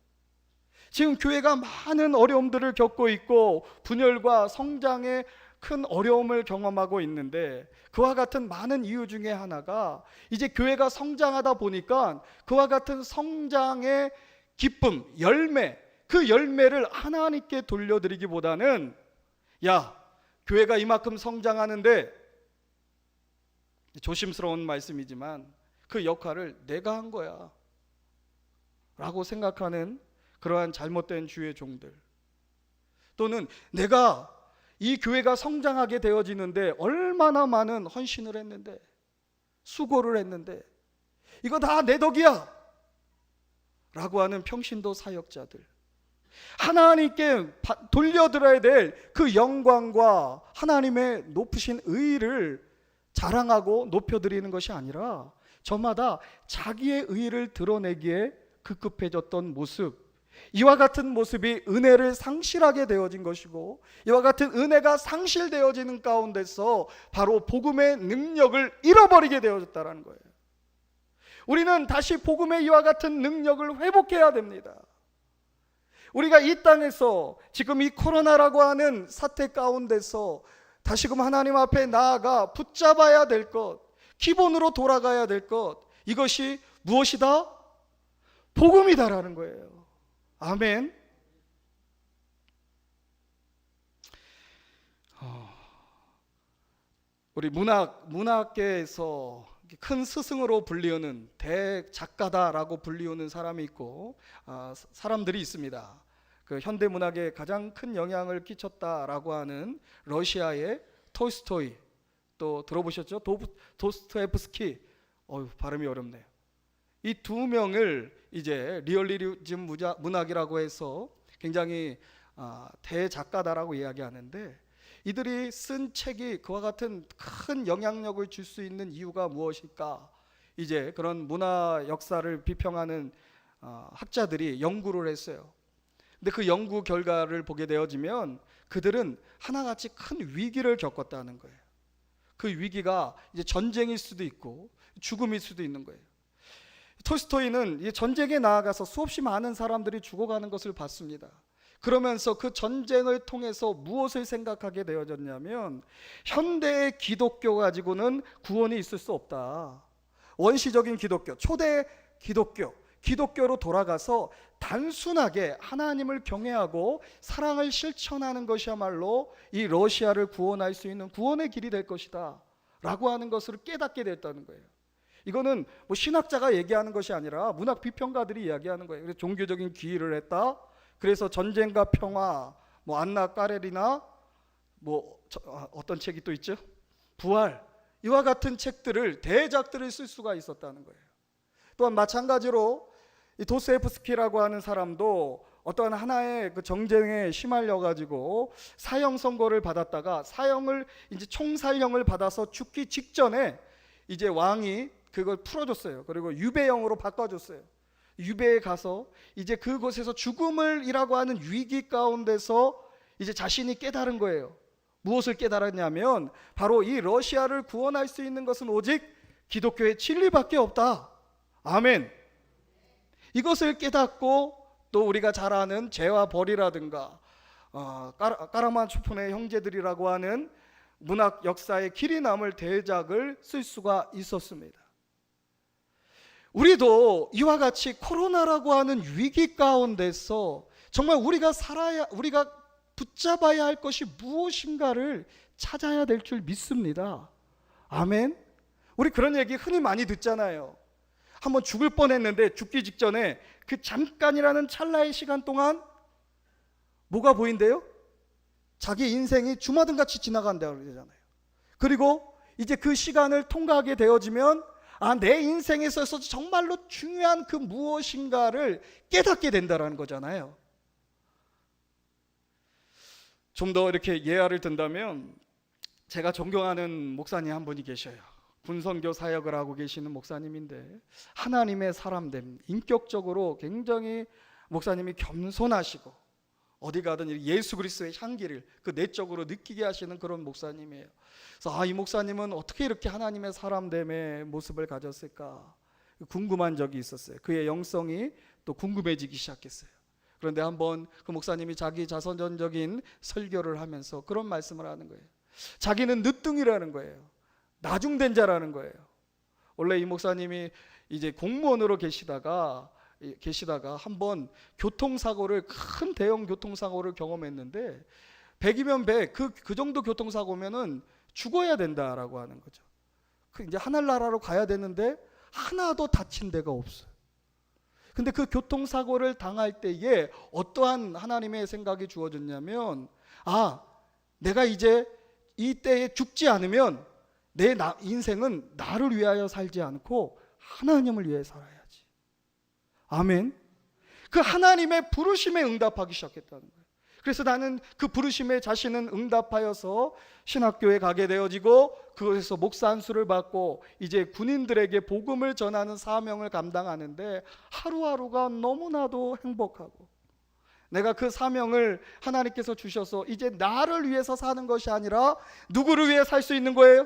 지금 교회가 많은 어려움들을 겪고 있고 분열과 성장에 큰 어려움을 경험하고 있는데 그와 같은 많은 이유 중에 하나가 이제 교회가 성장하다 보니까 그와 같은 성장의 기쁨, 열매, 그 열매를 하나님께 돌려드리기보다는 야, 교회가 이만큼 성장하는데, 조심스러운 말씀이지만 그 역할을 내가 한 거야 라고 생각하는 그러한 잘못된 주의 종들, 또는 내가 이 교회가 성장하게 되어지는데 얼마나 많은 헌신을 했는데, 수고를 했는데 이거 다 내 덕이야 라고 하는 평신도 사역자들, 하나님께 돌려드려야 될 그 영광과 하나님의 높으신 의를 자랑하고 높여드리는 것이 아니라 저마다 자기의 의를 드러내기에 급급해졌던 모습, 이와 같은 모습이 은혜를 상실하게 되어진 것이고, 이와 같은 은혜가 상실되어지는 가운데서 바로 복음의 능력을 잃어버리게 되어졌다는 거예요. 우리는 다시 복음의 이와 같은 능력을 회복해야 됩니다. 우리가 이 땅에서 지금 이 코로나라고 하는 사태 가운데서 다시금 하나님 앞에 나아가 붙잡아야 될 것, 기본으로 돌아가야 될 것, 이것이 무엇이다? 복음이다라는 거예요. 아멘. 우리 문학계에서 큰 스승으로 불리우는 대작가다라고 불리우는 사람이 있고, 사람들이 있습니다. 그 현대 문학에 가장 큰 영향을 끼쳤다라고 하는 러시아의 톨스토이, 또 들어보셨죠? 도스토옙스키. 발음이 어렵네요. 이 두 명을 이제 리얼리즘 문학이라고 해서 굉장히 대작가다라고 이야기하는데, 이들이 쓴 책이 그와 같은 큰 영향력을 줄 수 있는 이유가 무엇일까? 이제 그런 문화 역사를 비평하는 학자들이 연구를 했어요. 근데 그 연구 결과를 보게 되어지면 그들은 하나같이 큰 위기를 겪었다는 거예요. 그 위기가 이제 전쟁일 수도 있고 죽음일 수도 있는 거예요. 톨스토이는 이 전쟁에 나아가서 수없이 많은 사람들이 죽어가는 것을 봤습니다. 그러면서 그 전쟁을 통해서 무엇을 생각하게 되어졌냐면, 현대의 기독교 가지고는 구원이 있을 수 없다. 원시적인 기독교, 초대 기독교로 돌아가서 단순하게 하나님을 경외하고 사랑을 실천하는 것이야말로 이 러시아를 구원할 수 있는 구원의 길이 될 것이다 라고 하는 것을 깨닫게 됐다는 거예요. 이거는 뭐 신학자가 얘기하는 것이 아니라 문학 비평가들이 이야기하는 거예요. 그래서 종교적인 기일을 했다. 그래서 전쟁과 평화, 뭐 안나 까레리나 뭐 어떤 책이 또 있죠? 부활, 이와 같은 책들을, 대작들을 쓸 수가 있었다는 거예요. 또한 마찬가지로 이 도스토옙스키라고 하는 사람도 어떠한 하나의 그 정쟁에 시말려 가지고 사형 선고를 받았다가 사형을 이제 총살형을 받아서 죽기 직전에 이제 왕이 그걸 풀어줬어요. 그리고 유배형으로 바꿔줬어요. 유배에 가서 이제 그곳에서 죽음을이라고 하는 위기 가운데서 이제 자신이 깨달은 거예요. 무엇을 깨달았냐면 바로 이 러시아를 구원할 수 있는 것은 오직 기독교의 진리밖에 없다. 아멘. 이것을 깨닫고 또 우리가 잘 아는 죄와 벌이라든가 까라마초폰의 형제들이라고 하는 문학 역사의 길이 남을 대작을 쓸 수가 있었습니다. 우리도 이와 같이 코로나라고 하는 위기 가운데서 정말 우리가 붙잡아야 할 것이 무엇인가를 찾아야 될 줄 믿습니다. 아멘. 우리 그런 얘기 흔히 많이 듣잖아요. 한번 죽을 뻔했는데 죽기 직전에 그 잠깐이라는 찰나의 시간 동안 뭐가 보인대요? 자기 인생이 주마등같이 지나간다고 그러잖아요. 그리고 이제 그 시간을 통과하게 되어지면 내 인생에 있어서 정말로 중요한 그 무엇인가를 깨닫게 된다는 거잖아요. 좀 더 이렇게 예화를 든다면, 제가 존경하는 목사님 한 분이 계셔요. 군선교 사역을 하고 계시는 목사님인데 하나님의 사람됨, 인격적으로 굉장히 목사님이 겸손하시고 어디 가든 예수 그리스도의 향기를 그 내적으로 느끼게 하시는 그런 목사님이에요. 그래서 이 목사님은 어떻게 이렇게 하나님의 사람됨의 모습을 가졌을까 궁금한 적이 있었어요. 그의 영성이 또 궁금해지기 시작했어요. 그런데 한번 그 목사님이 자기 자선전적인 설교를 하면서 그런 말씀을 하는 거예요. 자기는 늦둥이라는 거예요. 나중된 자라는 거예요. 원래 이 목사님이 이제 공무원으로 계시다가 한번 교통사고를, 큰 대형 교통사고를 경험했는데 100이면 100, 그 정도 교통사고면은 죽어야 된다라고 하는 거죠. 이제 하늘나라로 가야 되는데 하나도 다친 데가 없어요. 근데 그 교통사고를 당할 때에 어떠한 하나님의 생각이 주어졌냐면, 내가 이제 이 때에 죽지 않으면 내 인생은 나를 위하여 살지 않고 하나님을 위해 살아야지. 아멘. 그 하나님의 부르심에 응답하기 시작했다는 거예요. 그래서 나는 그 부르심에 자신은 응답하여서 신학교에 가게 되어지고 그곳에서 목사 안수를 받고 이제 군인들에게 복음을 전하는 사명을 감당하는데 하루하루가 너무나도 행복하고 내가 그 사명을 하나님께서 주셔서 이제 나를 위해서 사는 것이 아니라 누구를 위해 살 수 있는 거예요?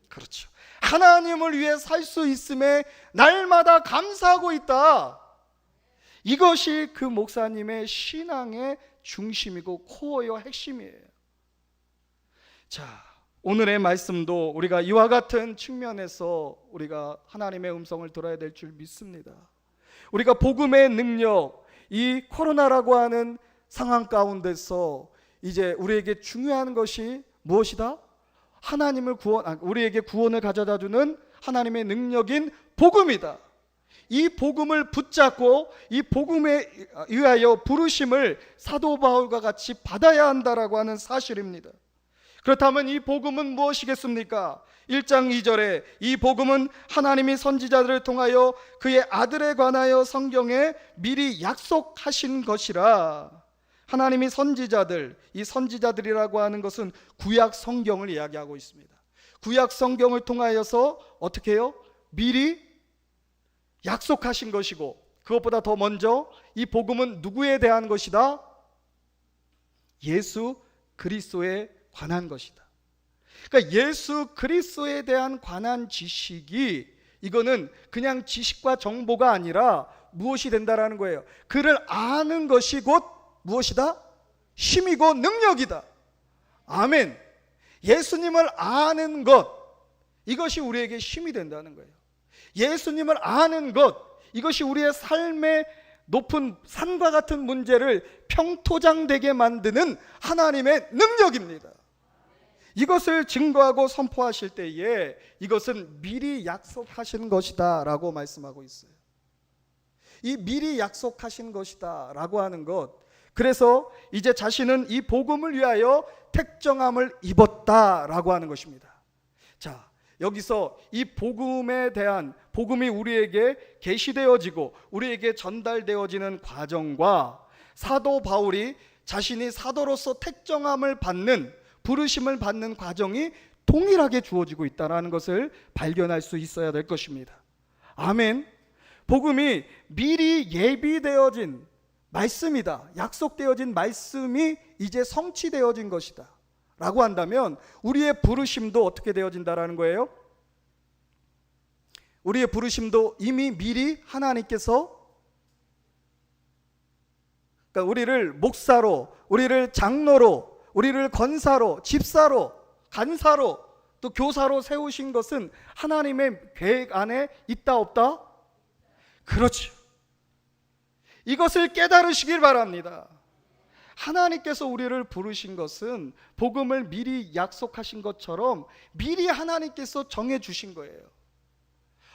그렇죠. 하나님을 위해 살 수 있음에 날마다 감사하고 있다. 이것이 그 목사님의 신앙의 중심이고 코어요, 핵심이에요. 자, 오늘의 말씀도 우리가 이와 같은 측면에서 우리가 하나님의 음성을 들어야 될 줄 믿습니다. 우리가 복음의 능력, 이 코로나라고 하는 상황 가운데서 이제 우리에게 중요한 것이 무엇이다? 하나님을 우리에게 구원을 가져다 주는 하나님의 능력인 복음이다. 이 복음을 붙잡고 이 복음에 의하여 부르심을 사도 바울과 같이 받아야 한다라고 하는 사실입니다. 그렇다면 이 복음은 무엇이겠습니까? 1장 2절에 이 복음은 하나님이 선지자들을 통하여 그의 아들에 관하여 성경에 미리 약속하신 것이라. 하나님이 선지자들, 이 선지자들이라고 하는 것은 구약 성경을 이야기하고 있습니다. 구약 성경을 통하여서 어떻게 해요? 미리 약속하신 것이고, 그것보다 더 먼저 이 복음은 누구에 대한 것이다? 예수 그리스도에 관한 것이다. 그러니까 예수 그리스도에 대한 관한 지식이, 이거는 그냥 지식과 정보가 아니라 무엇이 된다라는 거예요? 그를 아는 것이 곧 무엇이다? 힘이고 능력이다. 아멘. 예수님을 아는 것, 이것이 우리에게 힘이 된다는 거예요. 예수님을 아는 것, 이것이 우리의 삶의 높은 산과 같은 문제를 평토장되게 만드는 하나님의 능력입니다. 이것을 증거하고 선포하실 때에 이것은 미리 약속하신 것이다 라고 말씀하고 있어요. 이 미리 약속하신 것이다 라고 하는 것, 그래서 이제 자신은 이 복음을 위하여 택정함을 입었다라고 하는 것입니다. 자, 여기서 이 복음에 대한, 복음이 우리에게 계시되어지고 우리에게 전달되어지는 과정과 사도 바울이 자신이 사도로서 택정함을 받는, 부르심을 받는 과정이 동일하게 주어지고 있다는 것을 발견할 수 있어야 될 것입니다. 아멘. 복음이 미리 예비되어진 말씀이다, 약속되어진 말씀이 이제 성취되어진 것이다 라고 한다면 우리의 부르심도 어떻게 되어진다라는 거예요? 우리의 부르심도 이미 미리 하나님께서, 그러니까 우리를 목사로, 우리를 장로로, 우리를 권사로, 집사로, 간사로, 또 교사로 세우신 것은 하나님의 계획 안에 있다 없다? 그렇죠. 이것을 깨달으시길 바랍니다. 하나님께서 우리를 부르신 것은 복음을 미리 약속하신 것처럼 미리 하나님께서 정해 주신 거예요.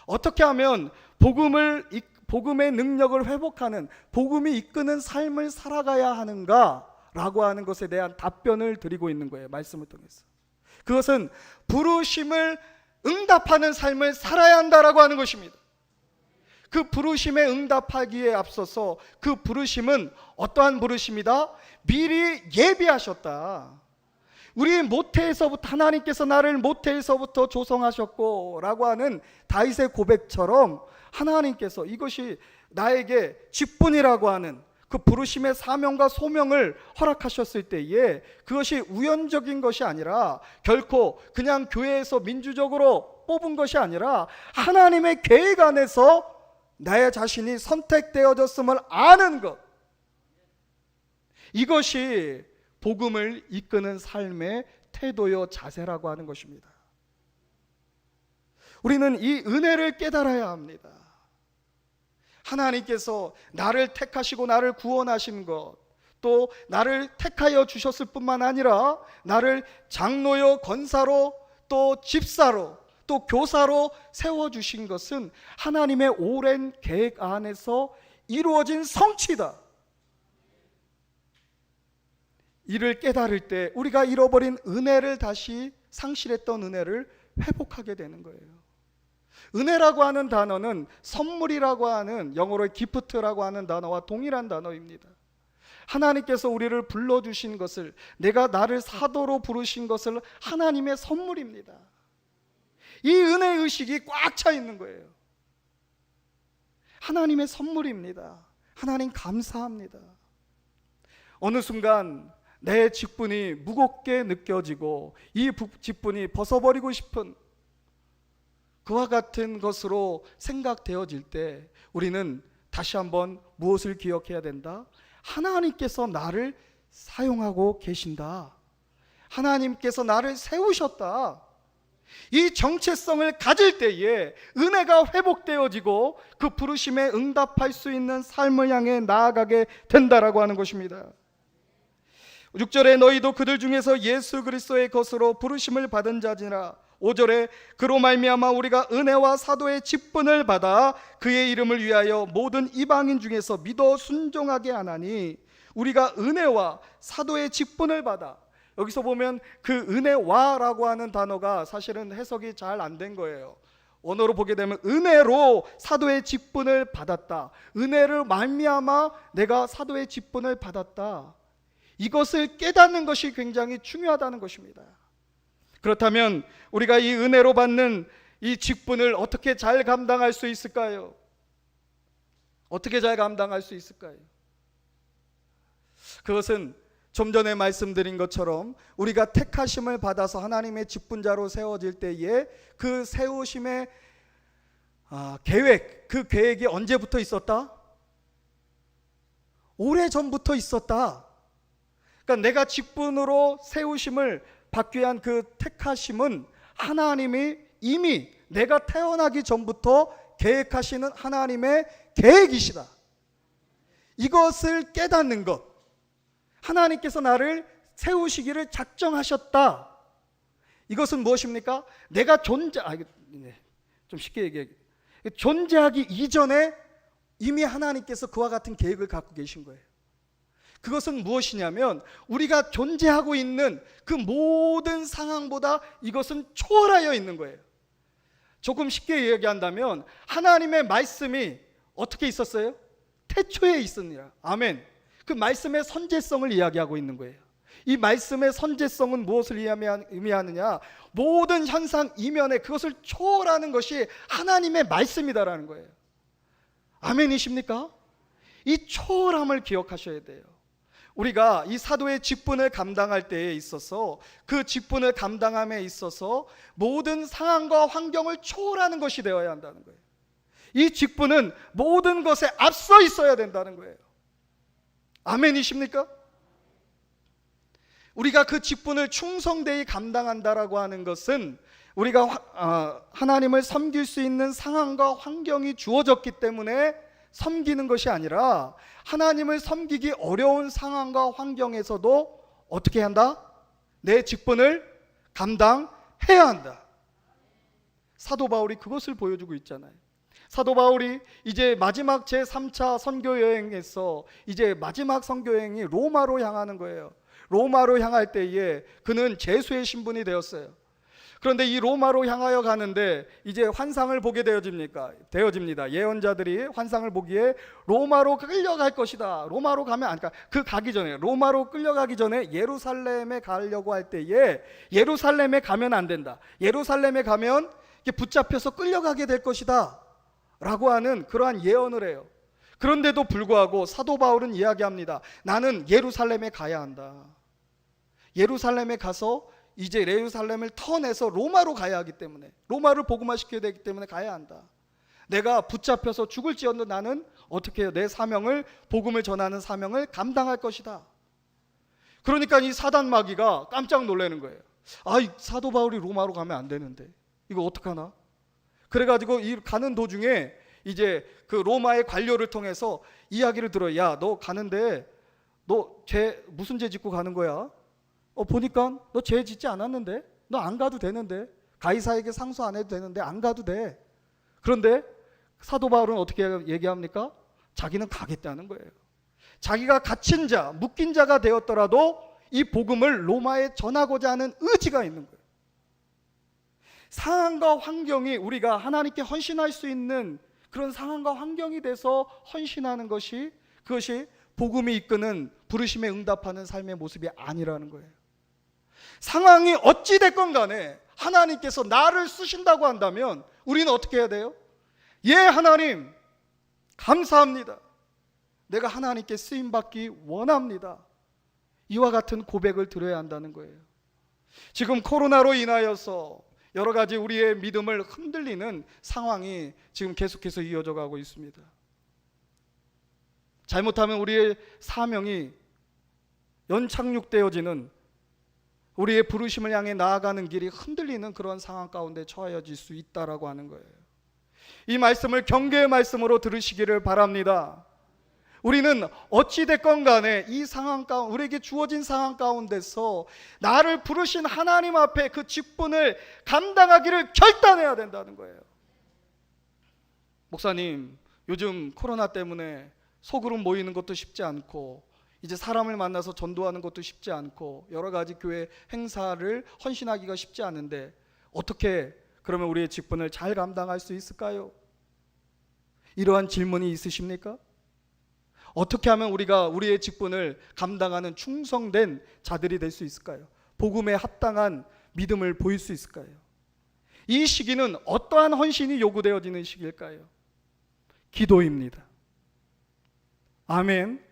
어떻게 하면 복음의 능력을 회복하는, 복음이 이끄는 삶을 살아가야 하는가 라고 하는 것에 대한 답변을 드리고 있는 거예요, 말씀을 통해서. 그것은 부르심을 응답하는 삶을 살아야 한다라고 하는 것입니다. 그 부르심에 응답하기에 앞서서 그 부르심은 어떠한 부르심이다? 미리 예비하셨다. 우리 모태에서부터, 하나님께서 나를 모태에서부터 조성하셨고 라고 하는 다윗의 고백처럼 하나님께서 이것이 나에게 직분이라고 하는 그 부르심의 사명과 소명을 허락하셨을 때에 그것이 우연적인 것이 아니라 결코 그냥 교회에서 민주적으로 뽑은 것이 아니라 하나님의 계획 안에서 나의 자신이 선택되어졌음을 아는 것, 이것이 복음을 이끄는 삶의 태도요 자세라고 하는 것입니다. 우리는 이 은혜를 깨달아야 합니다. 하나님께서 나를 택하시고 나를 구원하신 것, 또 나를 택하여 주셨을 뿐만 아니라 나를 장로요 권사로, 또 집사로, 또 교사로 세워주신 것은 하나님의 오랜 계획 안에서 이루어진 성취다. 이를 깨달을 때 우리가 잃어버린 은혜를, 다시 상실했던 은혜를 회복하게 되는 거예요. 은혜라고 하는 단어는 선물이라고 하는, 영어로 기프트라고 하는 단어와 동일한 단어입니다. 하나님께서 우리를 불러주신 것을, 내가 나를 사도로 부르신 것을 하나님의 선물입니다. 이 은혜 의식이 꽉 차 있는 거예요. 하나님의 선물입니다. 하나님 감사합니다. 어느 순간 내 직분이 무겁게 느껴지고 이 직분이 벗어버리고 싶은 그와 같은 것으로 생각되어질 때 우리는 다시 한번 무엇을 기억해야 된다? 하나님께서 나를 사용하고 계신다. 하나님께서 나를 세우셨다. 이 정체성을 가질 때에 은혜가 회복되어지고 그 부르심에 응답할 수 있는 삶을 향해 나아가게 된다라고 하는 것입니다. 6절에 너희도 그들 중에서 예수 그리스도의 것으로 부르심을 받은 자지라. 5절에 그로 말미암아 우리가 은혜와 사도의 직분을 받아 그의 이름을 위하여 모든 이방인 중에서 믿어 순종하게 하나니. 우리가 은혜와 사도의 직분을 받아, 여기서 보면 그 은혜와라고 하는 단어가 사실은 해석이 잘 안 된 거예요. 원어로 보게 되면 은혜로 사도의 직분을 받았다. 은혜를 말미암아 내가 사도의 직분을 받았다. 이것을 깨닫는 것이 굉장히 중요하다는 것입니다. 그렇다면 우리가 이 은혜로 받는 이 직분을 어떻게 잘 감당할 수 있을까요? 어떻게 잘 감당할 수 있을까요? 그것은 좀 전에 말씀드린 것처럼 우리가 택하심을 받아서 하나님의 직분자로 세워질 때에 그 세우심의 계획, 그 계획이 언제부터 있었다? 오래전부터 있었다. 그러니까 내가 직분으로 세우심을 받기 위한 그 택하심은 하나님이 이미 내가 태어나기 전부터 계획하시는 하나님의 계획이시다. 이것을 깨닫는 것, 하나님께서 나를 세우시기를 작정하셨다. 이것은 무엇입니까? 내가 좀 쉽게 얘기해. 존재하기 이전에 이미 하나님께서 그와 같은 계획을 갖고 계신 거예요. 그것은 무엇이냐면 우리가 존재하고 있는 그 모든 상황보다 이것은 초월하여 있는 거예요. 조금 쉽게 얘기한다면 하나님의 말씀이 어떻게 있었어요? 태초에 있었느니라. 아멘. 그 말씀의 선제성을 이야기하고 있는 거예요. 이 말씀의 선제성은 무엇을 의미하느냐? 모든 현상 이면에 그것을 초월하는 것이 하나님의 말씀이다라는 거예요. 아멘이십니까? 이 초월함을 기억하셔야 돼요. 우리가 이 사도의 직분을 감당할 때에 있어서 그 직분을 감당함에 있어서 모든 상황과 환경을 초월하는 것이 되어야 한다는 거예요. 이 직분은 모든 것에 앞서 있어야 된다는 거예요. 아멘이십니까? 우리가 그 직분을 충성되이 감당한다라고 하는 것은 우리가 하나님을 섬길 수 있는 상황과 환경이 주어졌기 때문에 섬기는 것이 아니라 하나님을 섬기기 어려운 상황과 환경에서도 어떻게 한다? 내 직분을 감당해야 한다. 사도 바울이 그것을 보여주고 있잖아요. 사도 바울이 이제 마지막 제3차 선교 여행에서 이제 마지막 선교 여행이 로마로 향하는 거예요. 로마로 향할 때에 그는 제수의 신분이 되었어요. 그런데 이 로마로 향하여 가는데 이제 환상을 보게 되어집니다. 예언자들이 환상을 보기에 로마로 끌려갈 것이다. 로마로 가면 그 가기 전에 로마로 끌려가기 전에 예루살렘에 가려고 할 때에 예루살렘에 가면 안 된다. 예루살렘에 가면 붙잡혀서 끌려가게 될 것이다. 라고 하는 그러한 예언을 해요. 그런데도 불구하고 사도 바울은 이야기합니다. 나는 예루살렘에 가야 한다. 예루살렘에 가서 이제 예루살렘을 터내서 로마로 가야 하기 때문에, 로마를 복음화시켜야 되기 때문에 가야 한다. 내가 붙잡혀서 죽을지언정 나는 어떻게 해요? 내 사명을, 복음을 전하는 사명을 감당할 것이다. 그러니까 이 사단 마귀가 깜짝 놀라는 거예요. 사도 바울이 로마로 가면 안 되는데 이거 어떡하나? 그래가지고 이 가는 도중에 이제 그 로마의 관료를 통해서 이야기를 들어요. 야, 너 가는데 너 무슨 죄 짓고 가는 거야? 보니까 너 죄 짓지 않았는데? 너 안 가도 되는데? 가이사에게 상소 안 해도 되는데 안 가도 돼. 그런데 사도 바울은 어떻게 얘기합니까? 자기는 가겠다는 거예요. 자기가 갇힌 자, 묶인 자가 되었더라도 이 복음을 로마에 전하고자 하는 의지가 있는 거예요. 상황과 환경이 우리가 하나님께 헌신할 수 있는 그런 상황과 환경이 돼서 헌신하는 것이, 그것이 복음이 이끄는 부르심에 응답하는 삶의 모습이 아니라는 거예요. 상황이 어찌 됐건 간에 하나님께서 나를 쓰신다고 한다면 우리는 어떻게 해야 돼요? 예, 하나님 감사합니다. 내가 하나님께 쓰임받기 원합니다. 이와 같은 고백을 드려야 한다는 거예요. 지금 코로나로 인하여서 여러 가지 우리의 믿음을 흔들리는 상황이 지금 계속해서 이어져 가고 있습니다. 잘못하면 우리의 사명이 연착륙되어지는, 우리의 부르심을 향해 나아가는 길이 흔들리는 그런 상황 가운데 처해질 수 있다라고 하는 거예요. 이 말씀을 경계의 말씀으로 들으시기를 바랍니다. 우리는 어찌됐건 간에 이 상황 가운데, 우리에게 주어진 상황 가운데서 나를 부르신 하나님 앞에 그 직분을 감당하기를 결단해야 된다는 거예요. 목사님, 요즘 코로나 때문에 소그룹 모이는 것도 쉽지 않고, 이제 사람을 만나서 전도하는 것도 쉽지 않고, 여러 가지 교회 행사를 헌신하기가 쉽지 않은데 어떻게 그러면 우리의 직분을 잘 감당할 수 있을까요? 이러한 질문이 있으십니까? 어떻게 하면 우리가 우리의 직분을 감당하는 충성된 자들이 될 수 있을까요? 복음에 합당한 믿음을 보일 수 있을까요? 이 시기는 어떠한 헌신이 요구되어지는 시기일까요? 기도입니다. 아멘.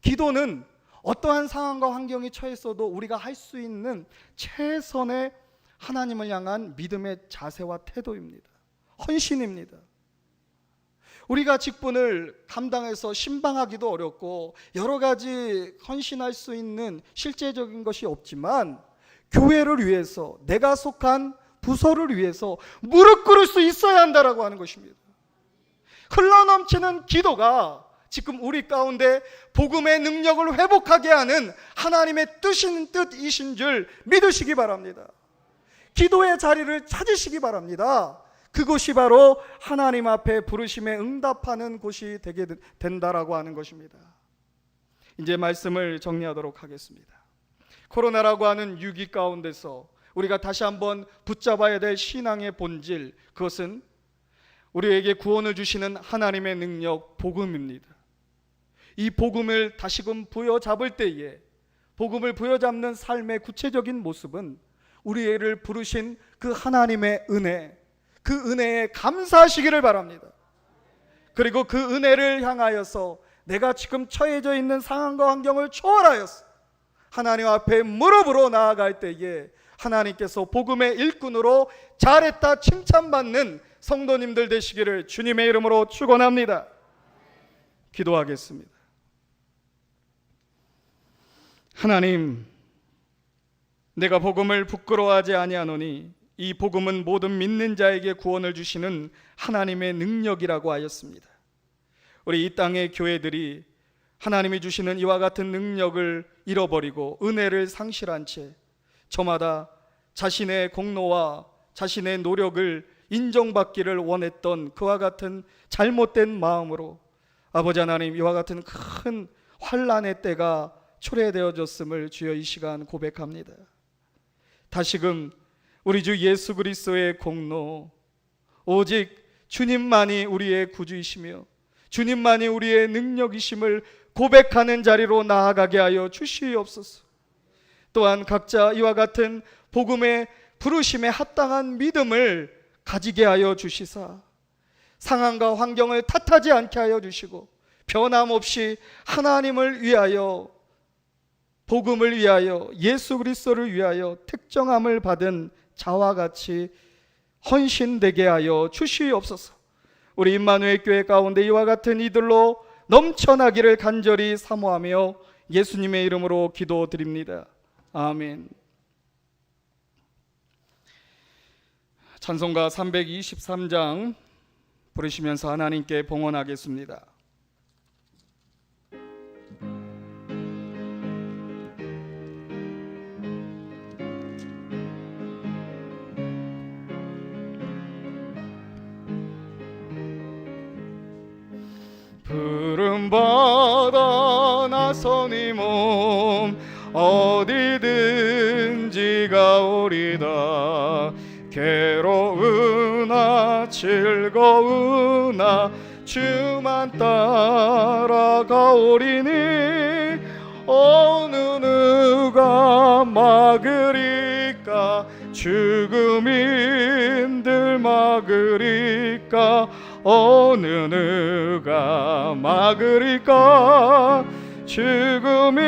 기도는 어떠한 상황과 환경에 처했어도 우리가 할 수 있는 최선의 하나님을 향한 믿음의 자세와 태도입니다. 헌신입니다. 우리가 직분을 감당해서 신방하기도 어렵고 여러 가지 헌신할 수 있는 실제적인 것이 없지만, 교회를 위해서, 내가 속한 부서를 위해서 무릎 꿇을 수 있어야 한다라고 하는 것입니다. 흘러넘치는 기도가 지금 우리 가운데 복음의 능력을 회복하게 하는 하나님의 뜻이신 줄 믿으시기 바랍니다. 기도의 자리를 찾으시기 바랍니다. 그곳이 바로 하나님 앞에 부르심에 응답하는 곳이 되게 된다라고 하는 것입니다. 이제 말씀을 정리하도록 하겠습니다. 코로나라고 하는 위기 가운데서 우리가 다시 한번 붙잡아야 될 신앙의 본질, 그것은 우리에게 구원을 주시는 하나님의 능력, 복음입니다. 이 복음을 다시금 부여잡을 때에, 복음을 부여잡는 삶의 구체적인 모습은 우리를 부르신 그 하나님의 은혜, 그 은혜에 감사하시기를 바랍니다. 그리고 그 은혜를 향하여서 내가 지금 처해져 있는 상황과 환경을 초월하여서 하나님 앞에 무릎으로 나아갈 때에 하나님께서 복음의 일꾼으로 잘했다 칭찬받는 성도님들 되시기를 주님의 이름으로 축원합니다. 기도하겠습니다. 하나님, 내가 복음을 부끄러워하지 아니하노니 이 복음은 모든 믿는 자에게 구원을 주시는 하나님의 능력이라고 하였습니다. 우리 이 땅의 교회들이 하나님이 주시는 이와 같은 능력을 잃어버리고 은혜를 상실한 채 저마다 자신의 공로와 자신의 노력을 인정받기를 원했던 그와 같은 잘못된 마음으로 아버지 하나님, 이와 같은 큰 환난의 때가 초래되어졌음을 주여 이 시간 고백합니다. 다시금 우리 주 예수 그리스도의 공로, 오직 주님만이 우리의 구주이시며 주님만이 우리의 능력이심을 고백하는 자리로 나아가게 하여 주시옵소서. 또한 각자 이와 같은 복음의 부르심에 합당한 믿음을 가지게 하여 주시사 상황과 환경을 탓하지 않게 하여 주시고 변함없이 하나님을 위하여, 복음을 위하여, 예수 그리스도를 위하여 택정함을 받은 자와 같이 헌신되게 하여 주시옵소서. 우리 임마누엘 교회 가운데 이와 같은 이들로 넘쳐나기를 간절히 사모하며 예수님의 이름으로 기도드립니다. 아멘. 찬송가 323장 부르시면서 하나님께 봉헌하겠습니다. 부름받아 나서니 몸 어디든지 가오리다. 괴로우나 즐거우나 주만 따라가오리니 어느 누가 막으리까. 죽음인들 막으리까. 어느 누가 막으리까. 죽음인들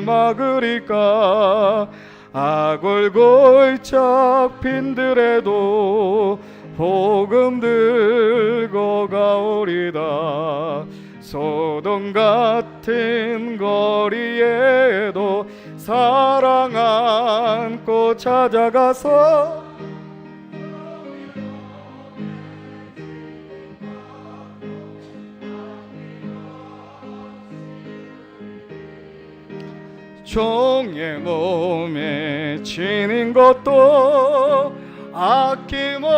막으리까 악을 골짝 빈들에도 복음 들고 가오리다. 소돔 같은 거리에도 사랑 안고 찾아가서 종의 몸에 지닌 것도 아낌없이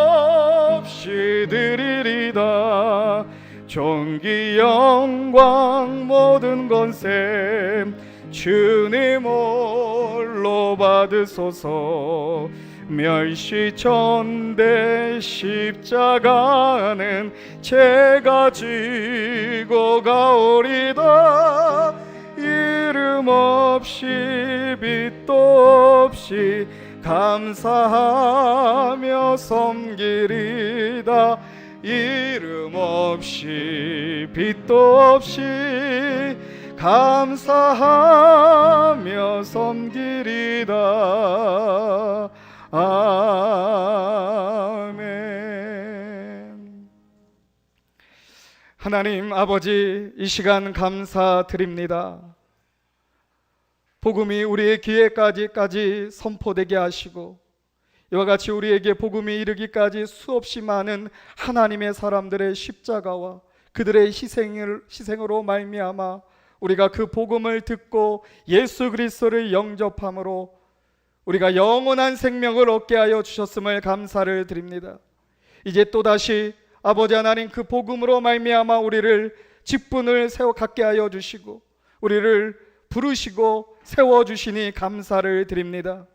드리리다. 존귀 영광 모든 권세 주님 홀로 받으소서. 멸시천대 십자가는 제가 지고 가오리다. 이름 없이 빛도 없이 감사하며 섬기리다. 이름 없이 빛도 없이 감사하며 섬기리다. 아멘. 하나님 아버지, 이 시간 감사드립니다. 복음이 우리의 귀에까지 선포되게 하시고 이와 같이 우리에게 복음이 이르기까지 수없이 많은 하나님의 사람들의 십자가와 그들의 희생으로 말미암아 우리가 그 복음을 듣고 예수 그리스도를 영접함으로 우리가 영원한 생명을 얻게 하여 주셨음을 감사를 드립니다. 이제 또다시 아버지 하나님 그 복음으로 말미암아 우리를 직분을 갖게 하여 주시고 우리를 부르시고 세워주시니 감사를 드립니다.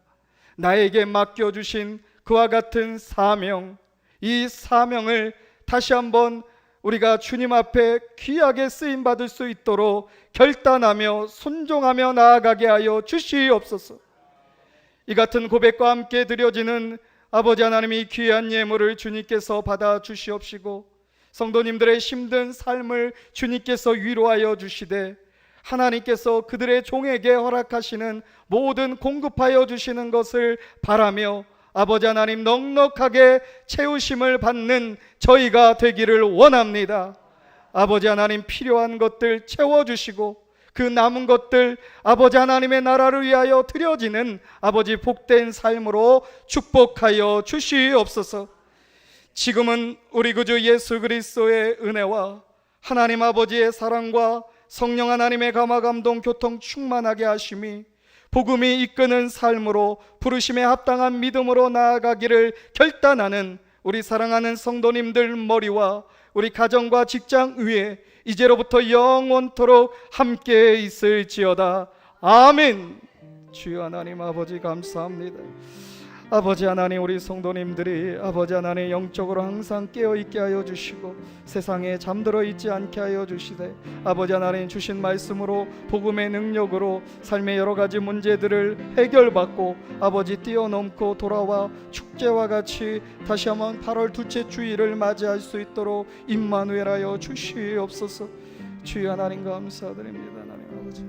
나에게 맡겨주신 그와 같은 사명, 이 사명을 다시 한번 우리가 주님 앞에 귀하게 쓰임받을 수 있도록 결단하며 순종하며 나아가게 하여 주시옵소서. 이 같은 고백과 함께 드려지는 아버지 하나님이 귀한 예물을 주님께서 받아 주시옵시고 성도님들의 힘든 삶을 주님께서 위로하여 주시되 하나님께서 그들의 종에게 허락하시는 모든 공급하여 주시는 것을 바라며 아버지 하나님 넉넉하게 채우심을 받는 저희가 되기를 원합니다. 아버지 하나님 필요한 것들 채워주시고 그 남은 것들 아버지 하나님의 나라를 위하여 드려지는 아버지 복된 삶으로 축복하여 주시옵소서. 지금은 우리 구주 예수 그리스도의 은혜와 하나님 아버지의 사랑과 성령 하나님의 감화 감동 교통 충만하게 하심이 복음이 이끄는 삶으로 부르심에 합당한 믿음으로 나아가기를 결단하는 우리 사랑하는 성도님들 머리와 우리 가정과 직장 위에 이제로부터 영원토록 함께 있을지어다. 아멘. 주여 하나님 아버지 감사합니다. 아버지 하나님 우리 성도님들이 아버지 하나님 영적으로 항상 깨어있게 하여 주시고 세상에 잠들어 있지 않게 하여 주시되 아버지 하나님 주신 말씀으로 복음의 능력으로 삶의 여러 가지 문제들을 해결받고 아버지 뛰어넘고 돌아와 축제와 같이 다시 한번 8월 둘째 주일을 맞이할 수 있도록 임마누엘하여 주시옵소서. 주여 하나님 감사드립니다. 하나님 아버지